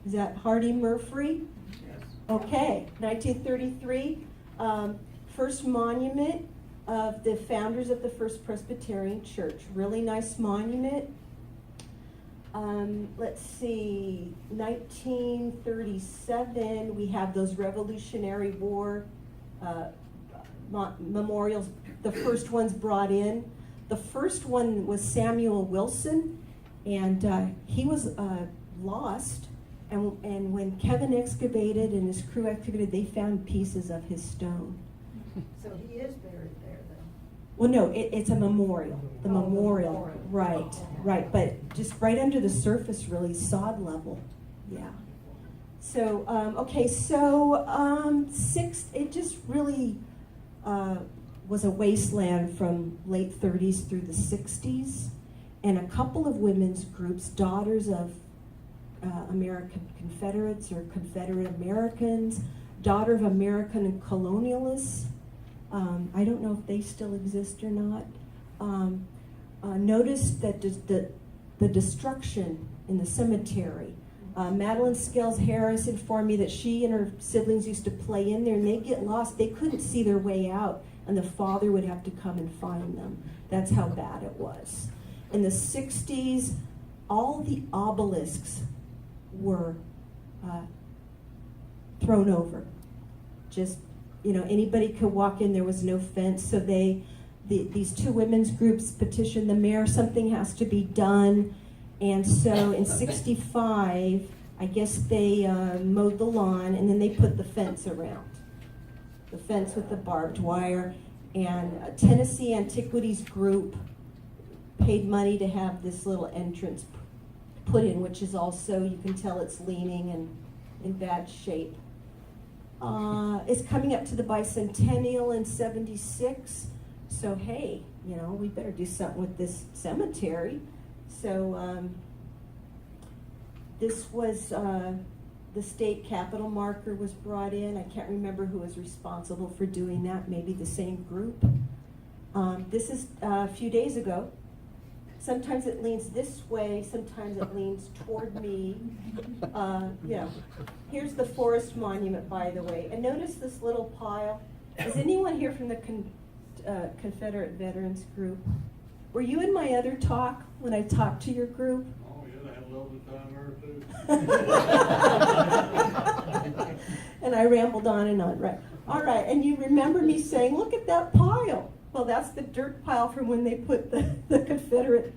Is that Hardy Murphy? Yes. Okay, 1933, first monument of the founders of the First Presbyterian Church. Really nice monument. Let's see, 1937, we have those Revolutionary War memorials, the first ones brought in. The first one was Samuel Wilson, and he was lost, and when Kevin excavated and his crew excavated, they found pieces of his stone. So he is buried there then? Well, no, it's a memorial. The memorial, right, right, but just right under the surface, really, sod level, yeah. So, okay, so it just really was a wasteland from late 30s through the 60s, and a couple of women's groups, Daughters of American Confederates or Confederate Americans, daughter of American colonialists. I don't know if they still exist or not. Noticed that the destruction in the cemetery. Madeline Scales Harris informed me that she and her siblings used to play in there, and they'd get lost. They couldn't see their way out, and the father would have to come and find them. That's how bad it was. In the 60s, all the obelisks were thrown over. Just, anybody could walk in, there was no fence, so these two women's groups petitioned the mayor, something has to be done. And so in 65, I guess they mowed the lawn, and then they put the fence around. The fence with the barbed wire. And a Tennessee Antiquities group paid money to have this little entrance put in, which is also, you can tell it's leaning and in bad shape. It's coming up to the bicentennial in 76. So hey, we better do something with this cemetery. So this was, the state capitol marker was brought in. I can't remember who was responsible for doing that, maybe the same group. This is a few days ago. Sometimes it leans this way, sometimes it leans toward me. Here's the forest monument, by the way. And notice this little pile. Is anyone here from the Confederate Veterans Group? Were you in my other talk when I talked to your group? Oh, yeah, they had a lovely time there, too. And I rambled on and on, right? All right, and you remember me saying, look at that pile. Well, that's the dirt pile from when they put the Confederate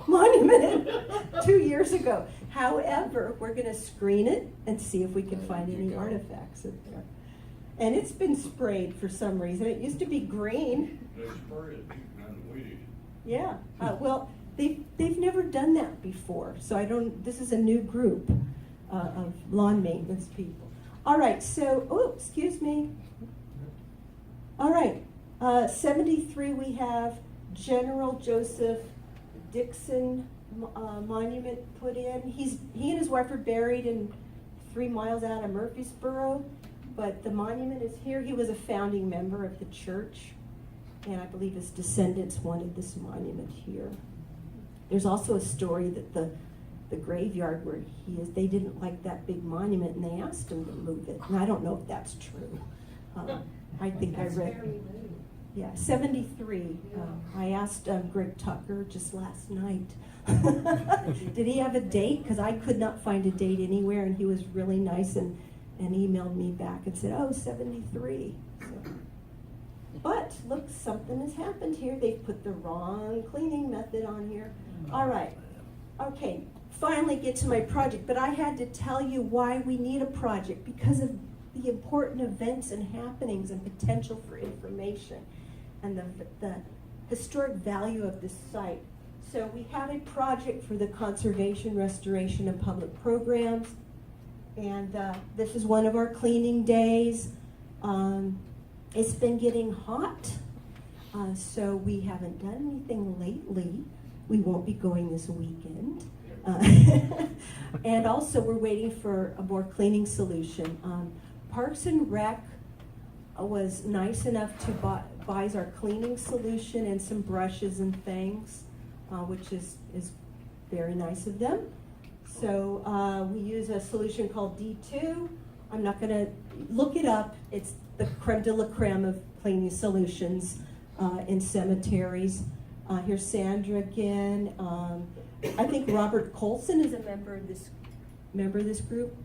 monument in 2 years ago. However, we're going to screen it and see if we can find any artifacts in there. And it's been sprayed for some reason. It used to be green. They sprayed it, and we did. Yeah, well, they've never done that before, so this is a new group of lawn maintenance people. All right, so, excuse me. All right, 73 we have General Joseph Dickson monument put in. He and his wife are buried in 3 miles out of Murfreesboro, but the monument is here. He was a founding member of the church. And I believe his descendants wanted this monument here. There's also a story that the graveyard where he is, they didn't like that big monument, and they asked him to move it. And I don't know if that's true. I think That's I read. very new. Yeah, 73. I asked Greg Tucker just last night. Did he have a date? Because I could not find a date anywhere, and he was really nice and emailed me back and said, 73. So. But look, something has happened here. They've put the wrong cleaning method on here. All right. Okay, finally get to my project. But I had to tell you why we need a project, because of the important events and happenings and potential for information and the historic value of this site. So we have a project for the conservation, restoration, and public programs. And this is one of our cleaning days. It's been getting hot, so we haven't done anything lately. We won't be going this weekend. And also we're waiting for a more cleaning solution. Parks and Rec was nice enough to buy our cleaning solution and some brushes and things, which is very nice of them. So we use a solution called D2. I'm not going to look it up. It's the creme de la creme of cleaning solutions in cemeteries. Here's Sandra again. I think Robert Colson is a member of this group.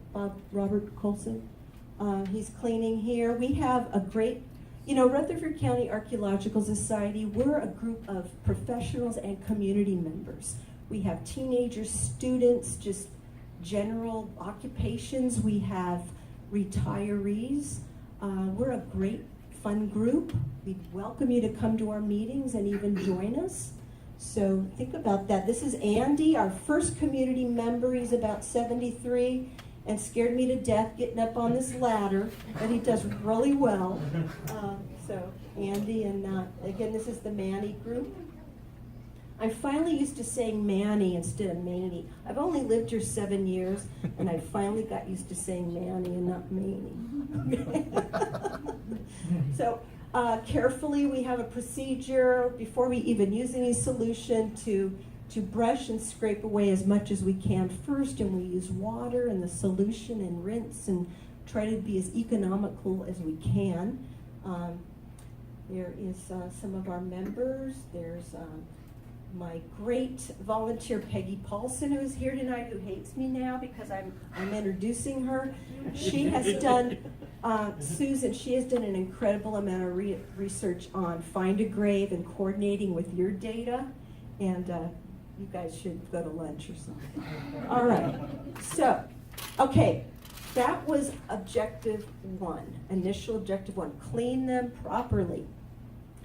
Robert Colson. He's cleaning here. We have a great, Rutherford County Archaeological Society. We're a group of professionals and community members. We have teenagers, students, just general occupations. We have retirees. We're a great, fun group. We'd welcome you to come to our meetings and even join us. So think about that. This is Andy, our first community member. He's about 73 and scared me to death getting up on this ladder, but he does really well. So Andy, and again, this is the Manny group. I'm finally used to saying Manny instead of Maney. I've only lived here 7 years, and I finally got used to saying Manny and not Maney. So carefully, we have a procedure before we even use any solution to brush and scrape away as much as we can first, and we use water and the solution and rinse and try to be as economical as we can. There is some of our members. There's my great volunteer Peggy Paulson, who is here tonight, who hates me now because I'm introducing her. She has done, Susan, she has done an incredible amount of research on Find a Grave and coordinating with your data, and you guys should go to lunch or something. All right, so, okay, that was objective one, initial objective one. Clean them properly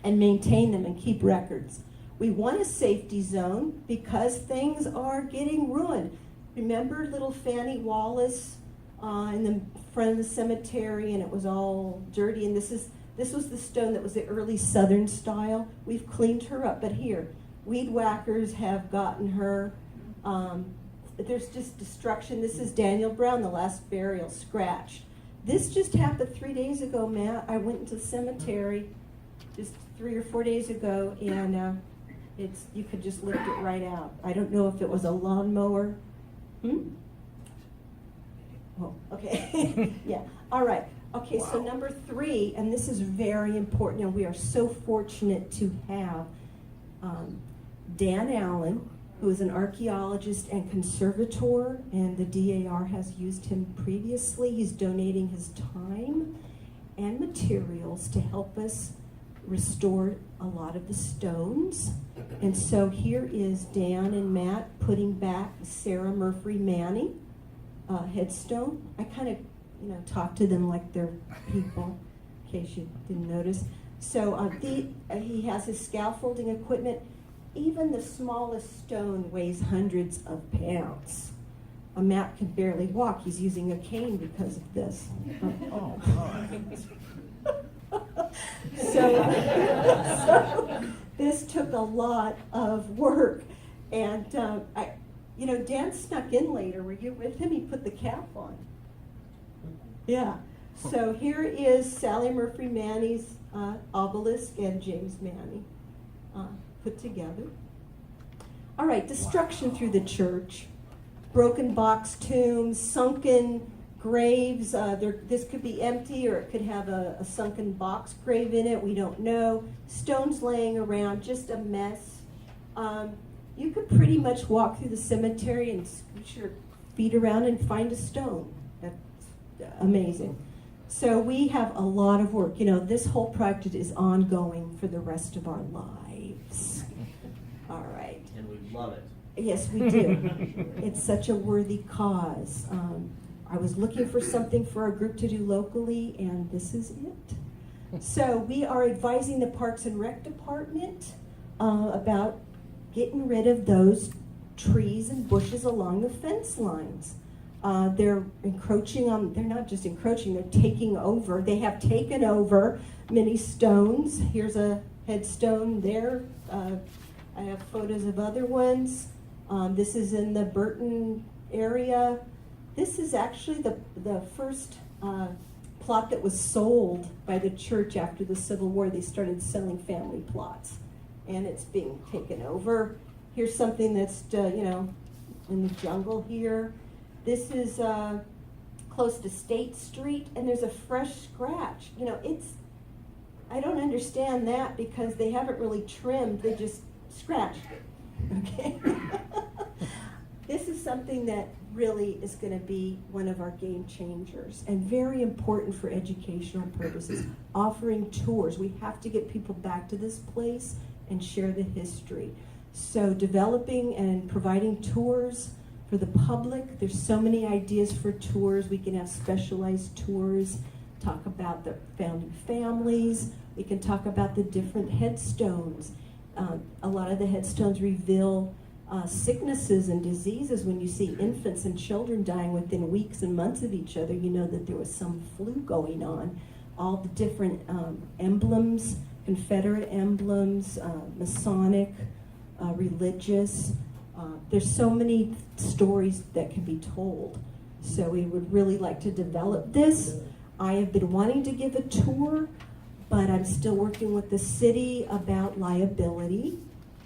and maintain them and keep records. We want a safety zone because things are getting ruined. Remember little Fannie Wallace in the front of the cemetery, and it was all dirty, and this was the stone that was the early Southern style. We've cleaned her up, but here, weed whackers have gotten her. There's just destruction. This is Daniel Brown, the last burial, scratched. This just happened 3 days ago, Matt. I went into the cemetery just 3 or 4 days ago, and you could just lift it right out. I don't know if it was a lawnmower. Oh, okay. Yeah. All right. Okay, wow. So number 3, and this is very important, and we are so fortunate to have Dan Allen, who is an archaeologist and conservator, and the DAR has used him previously. He's donating his time and materials to help us restore a lot of the stones. And so here is Dan and Matt putting back Sarah Murphy Manny headstone. I kind of, talk to them like they're people, in case you didn't notice. So he has his scaffolding equipment. Even the smallest stone weighs hundreds of pounds. Matt can barely walk. He's using a cane because of this. Oh, God. So this took a lot of work. And, Dan snuck in later. Were you with him? He put the cap on. Yeah. So here is Sally Murphy Manny's obelisk and James Manny put together. All right, destruction through the church. Broken box tombs, sunken graves. This could be empty, or it could have a sunken box grave in it. We don't know. Stones laying around, just a mess. You could pretty much walk through the cemetery and scoot your feet around and find a stone. That's amazing. So we have a lot of work. This whole project is ongoing for the rest of our lives. All right. And we love it. Yes, we do. It's such a worthy cause. I was looking for something for our group to do locally, and this is it. So we are advising the Parks and Rec Department about getting rid of those trees and bushes along the fence lines. They're encroaching on, they're not just encroaching, they're taking over. They have taken over many stones. Here's a headstone there. I have photos of other ones. This is in the Burton area. This is actually the first plot that was sold by the church after the Civil War. They started selling family plots, and it's being taken over. Here's something that's, in the jungle here. This is close to State Street, and there's a fresh scratch. I don't understand that because they haven't really trimmed, they just scratched it, okay? This is something that really is going to be one of our game changers and very important for educational purposes, offering tours. We have to get people back to this place and share the history. So developing and providing tours for the public. There's so many ideas for tours. We can have specialized tours, talk about the founding families. We can talk about the different headstones. A lot of the headstones reveal sicknesses and diseases. When you see infants and children dying within weeks and months of each other, you know that there was some flu going on. All the different emblems, Confederate emblems, Masonic, religious. There's so many stories that can be told. So we would really like to develop this. I have been wanting to give a tour, but I'm still working with the city about liability.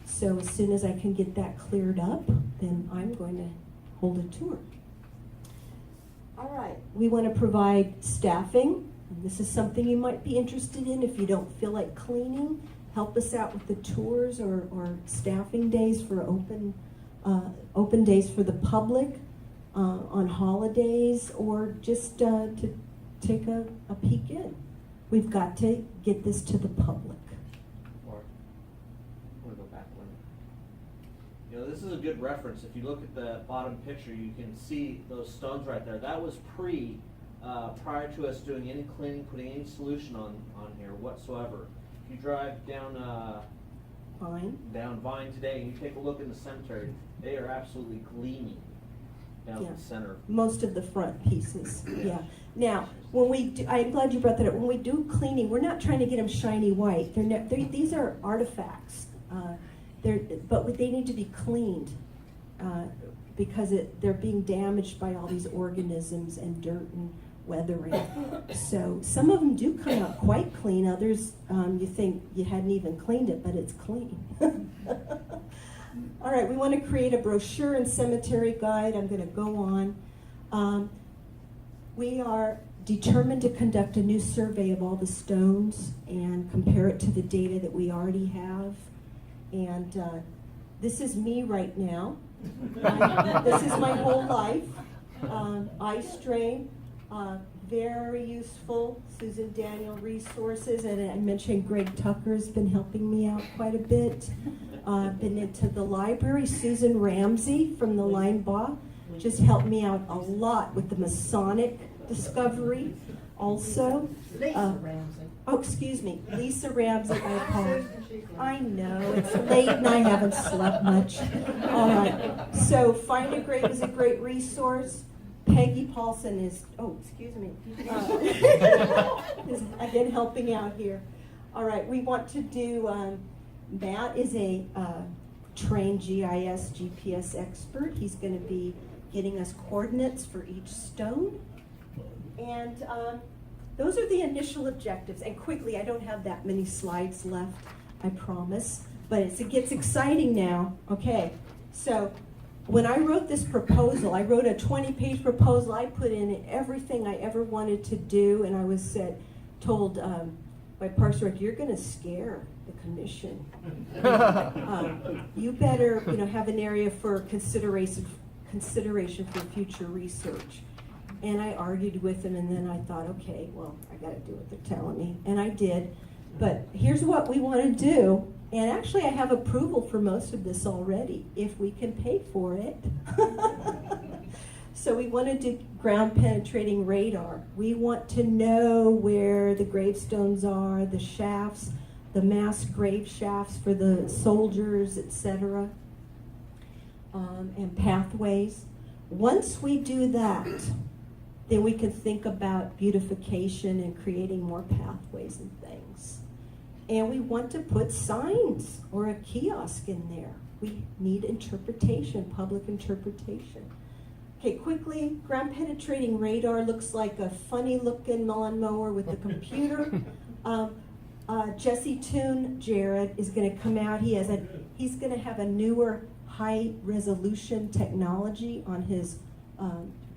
So as soon as I can get that cleared up, then I'm going to hold a tour. All right, we want to provide staffing. And this is something you might be interested in if you don't feel like cleaning. Help us out with the tours or staffing days for open days for the public on holidays, or just to take a peek in. We've got to get this to the public. Or, I'm gonna go back one. You know, this is a good reference. If you look at the bottom picture, you can see those stones right there. That was prior to us doing any cleaning, putting any solution on here whatsoever. If you drive down Vine today and you take a look in the cemetery, they are absolutely gleaming down the center. Most of the front pieces, yeah. Now, when we do, I'm glad you brought that up. When we do cleaning, we're not trying to get them shiny white. These are artifacts, but they need to be cleaned because they're being damaged by all these organisms and dirt and weathering. So some of them do come out quite clean. Others, you think you hadn't even cleaned it, but it's clean. All right, we want to create a brochure and cemetery guide. I'm going to go on. We are determined to conduct a new survey of all the stones and compare it to the data that we already have. And this is me right now. This is my whole life. Eye strain, very useful. Susan Daniel Resources, and I mentioned Greg Tucker's been helping me out quite a bit. Been into the library. Susan Ramsey from the Linebaugh just helped me out a lot with the Masonic discovery also. Lisa Ramsey. Oh, excuse me, Lisa Ramsey, I apologize. I know, it's late and I haven't slept much. All right, so Find a Grave is a great resource. Peggy Paulson is, excuse me, is again helping out here. All right, we want to do, Matt is a trained GIS, GPS expert. He's going to be getting us coordinates for each stone. And those are the initial objectives. And quickly, I don't have that many slides left, I promise. But it gets exciting now. Okay, so when I wrote this proposal, I wrote a 20-page proposal. I put in everything I ever wanted to do, and I was told by Parks and Rec, you're going to scare the commission. You better, have an area for consideration for future research. And I argued with them, and then I thought, okay, well, I got to do what they're telling me, and I did. But here's what we want to do, and actually I have approval for most of this already, if we can pay for it. So we want to do ground penetrating radar. We want to know where the gravestones are, the shafts, the mass grave shafts for the soldiers, etc., and pathways. Once we do that, then we can think about beautification and creating more pathways and things. And we want to put signs or a kiosk in there. We need interpretation, public interpretation. Okay, quickly, ground penetrating radar looks like a funny looking lawnmower with a computer. Jesse Toon Jared is going to come out. He's going to have a newer high resolution technology on his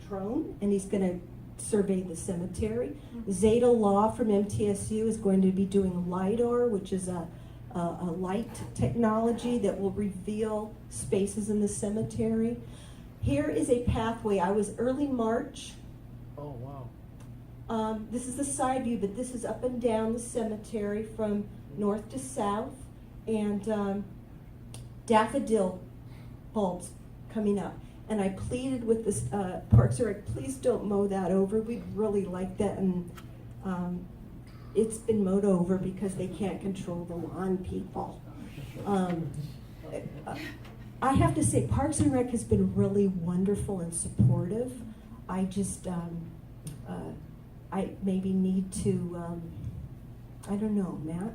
drone, and he's going to survey the cemetery. Zeta Law from MTSU is going to be doing LIDAR, which is a light technology that will reveal spaces in the cemetery. Here is a pathway. I was early March. Oh, wow. This is the side view, but this is up and down the cemetery from north to south, and daffodil bulbs coming up. And I pleaded with this Parks and Rec, please don't mow that over. We'd really like that. And it's been mowed over because they can't control the lawn people. I have to say, Parks and Rec has been really wonderful and supportive. I just, I maybe need to, I don't know, Matt.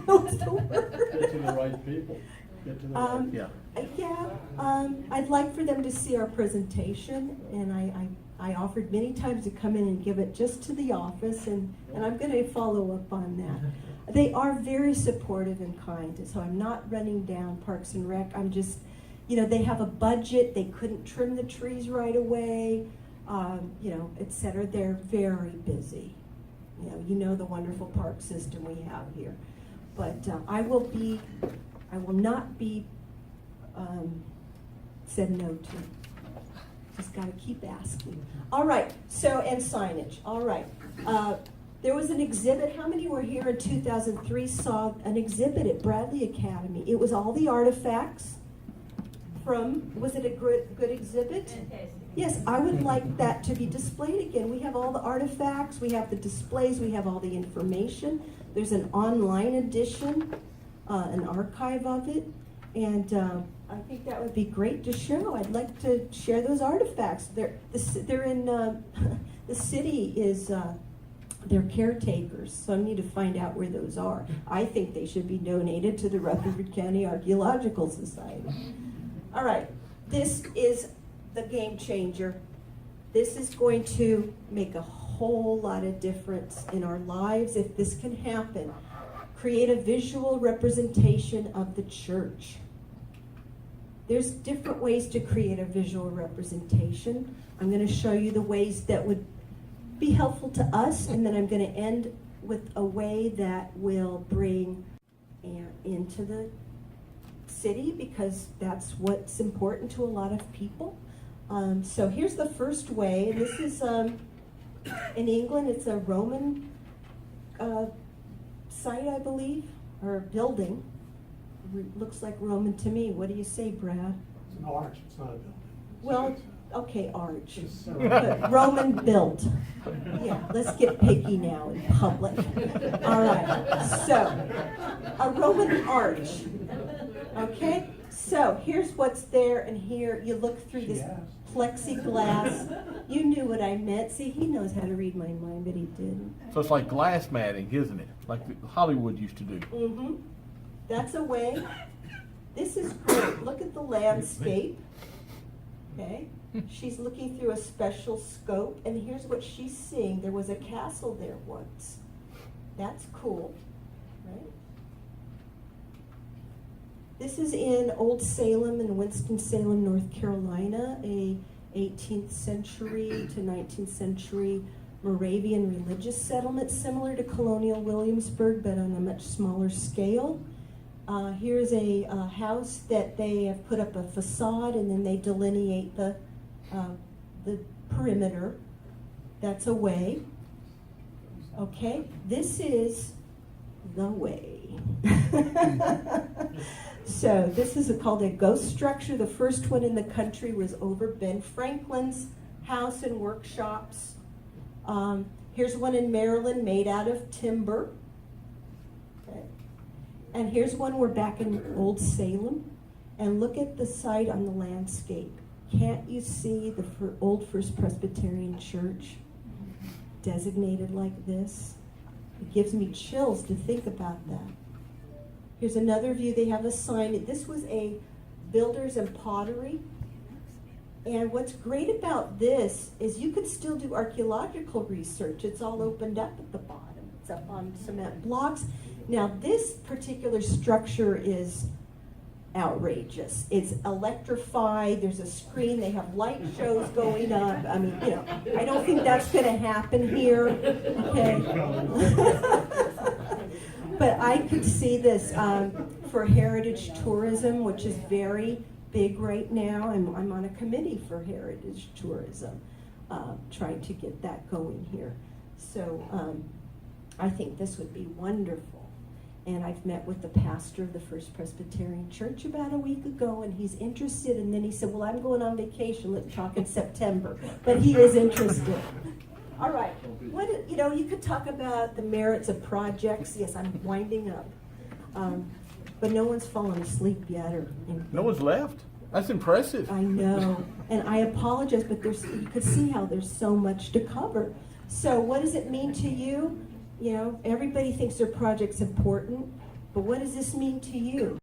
What's the word? Get to the right people. get to the. Yeah. I'd like for them to see our presentation, and I offered many times to come in and give it just to the office, and I'm gonna follow up on that. They are very supportive and kind, so I'm not running down Parks and Rec. I'm just, they have a budget, they couldn't trim the trees right away, et cetera. They're very busy. The wonderful park system we have here. But I will not be said no to. Just gotta keep asking. All right, and signage, all right. There was an exhibit, how many were here in 2003 saw an exhibit at Bradley Academy? It was all the artifacts was it a good exhibit? Fantastic. Yes, I would like that to be displayed again. We have all the artifacts, we have the displays, we have all the information. There's an online edition, an archive of it, and I think that would be great to show. I'd like to share those artifacts. They're in, the city is, they're caretakers, so I need to find out where those are. I think they should be donated to the Rutherford County Archaeological Society. All right, this is the game changer. This is going to make a whole lot of difference in our lives if this can happen. Create a visual representation of the church. There's different ways to create a visual representation. I'm going to show you the ways that would be helpful to us, and then I'm going to end with a way that will bring into the city, because that's what's important to a lot of people. So here's the first way, and this is in England. It's a Roman site, I believe, or building. Looks like Roman to me. What do you say, Brad? It's an arch, it's not a building. Well, okay, arch. It's, But Roman built. Yeah, let's get picky now in public. All right, so a Roman arch. Okay, so here's what's there, and here you look through this plexiglass. You knew what I meant. See, he knows how to read my mind, but he didn't. So it's like glass matting, isn't it? Like Hollywood used to do. Mm-hmm. That's a way. This is great. Look at the landscape. Okay. She's looking through a special scope, and here's what she's seeing. There was a castle there once. That's cool, right? This is in Old Salem in Winston-Salem, North Carolina, a 18th century to 19th century Moravian religious settlement, similar to colonial Williamsburg, but on a much smaller scale. Here's a house that they have put up a facade, and then they delineate the perimeter. That's a way. Okay, this is the way. So this is called a ghost structure. The first one in the country was over Ben Franklin's house and workshops. Here's one in Maryland made out of timber. Okay. And here's one we're back in Old Salem. And look at the site on the landscape. Can't you see the old First Presbyterian Church designated like this? It gives me chills to think about that. Here's another view. They have a sign. This was a builders and pottery. And what's great about this is you could still do archaeological research. It's all opened up at the bottom. It's up on cement blocks. Now, this particular structure is outrageous. It's electrified. There's a screen. They have light shows going up. I mean, I don't think that's going to happen here. Okay. But I could see this for heritage tourism, which is very big right now. I'm on a committee for heritage tourism, trying to get that going here. So I think this would be wonderful. And I've met with the pastor of the First Presbyterian Church about a week ago, and he's interested. And then he said, well, I'm going on vacation. Let's talk in September. But he is interested. All right. You could talk about the merits of projects. Yes, I'm winding up. But no one's fallen asleep yet. No one's left? That's impressive. I know. And I apologize, but you could see how there's so much to cover. So what does it mean to you? Everybody thinks their project's important, but what does this mean to you?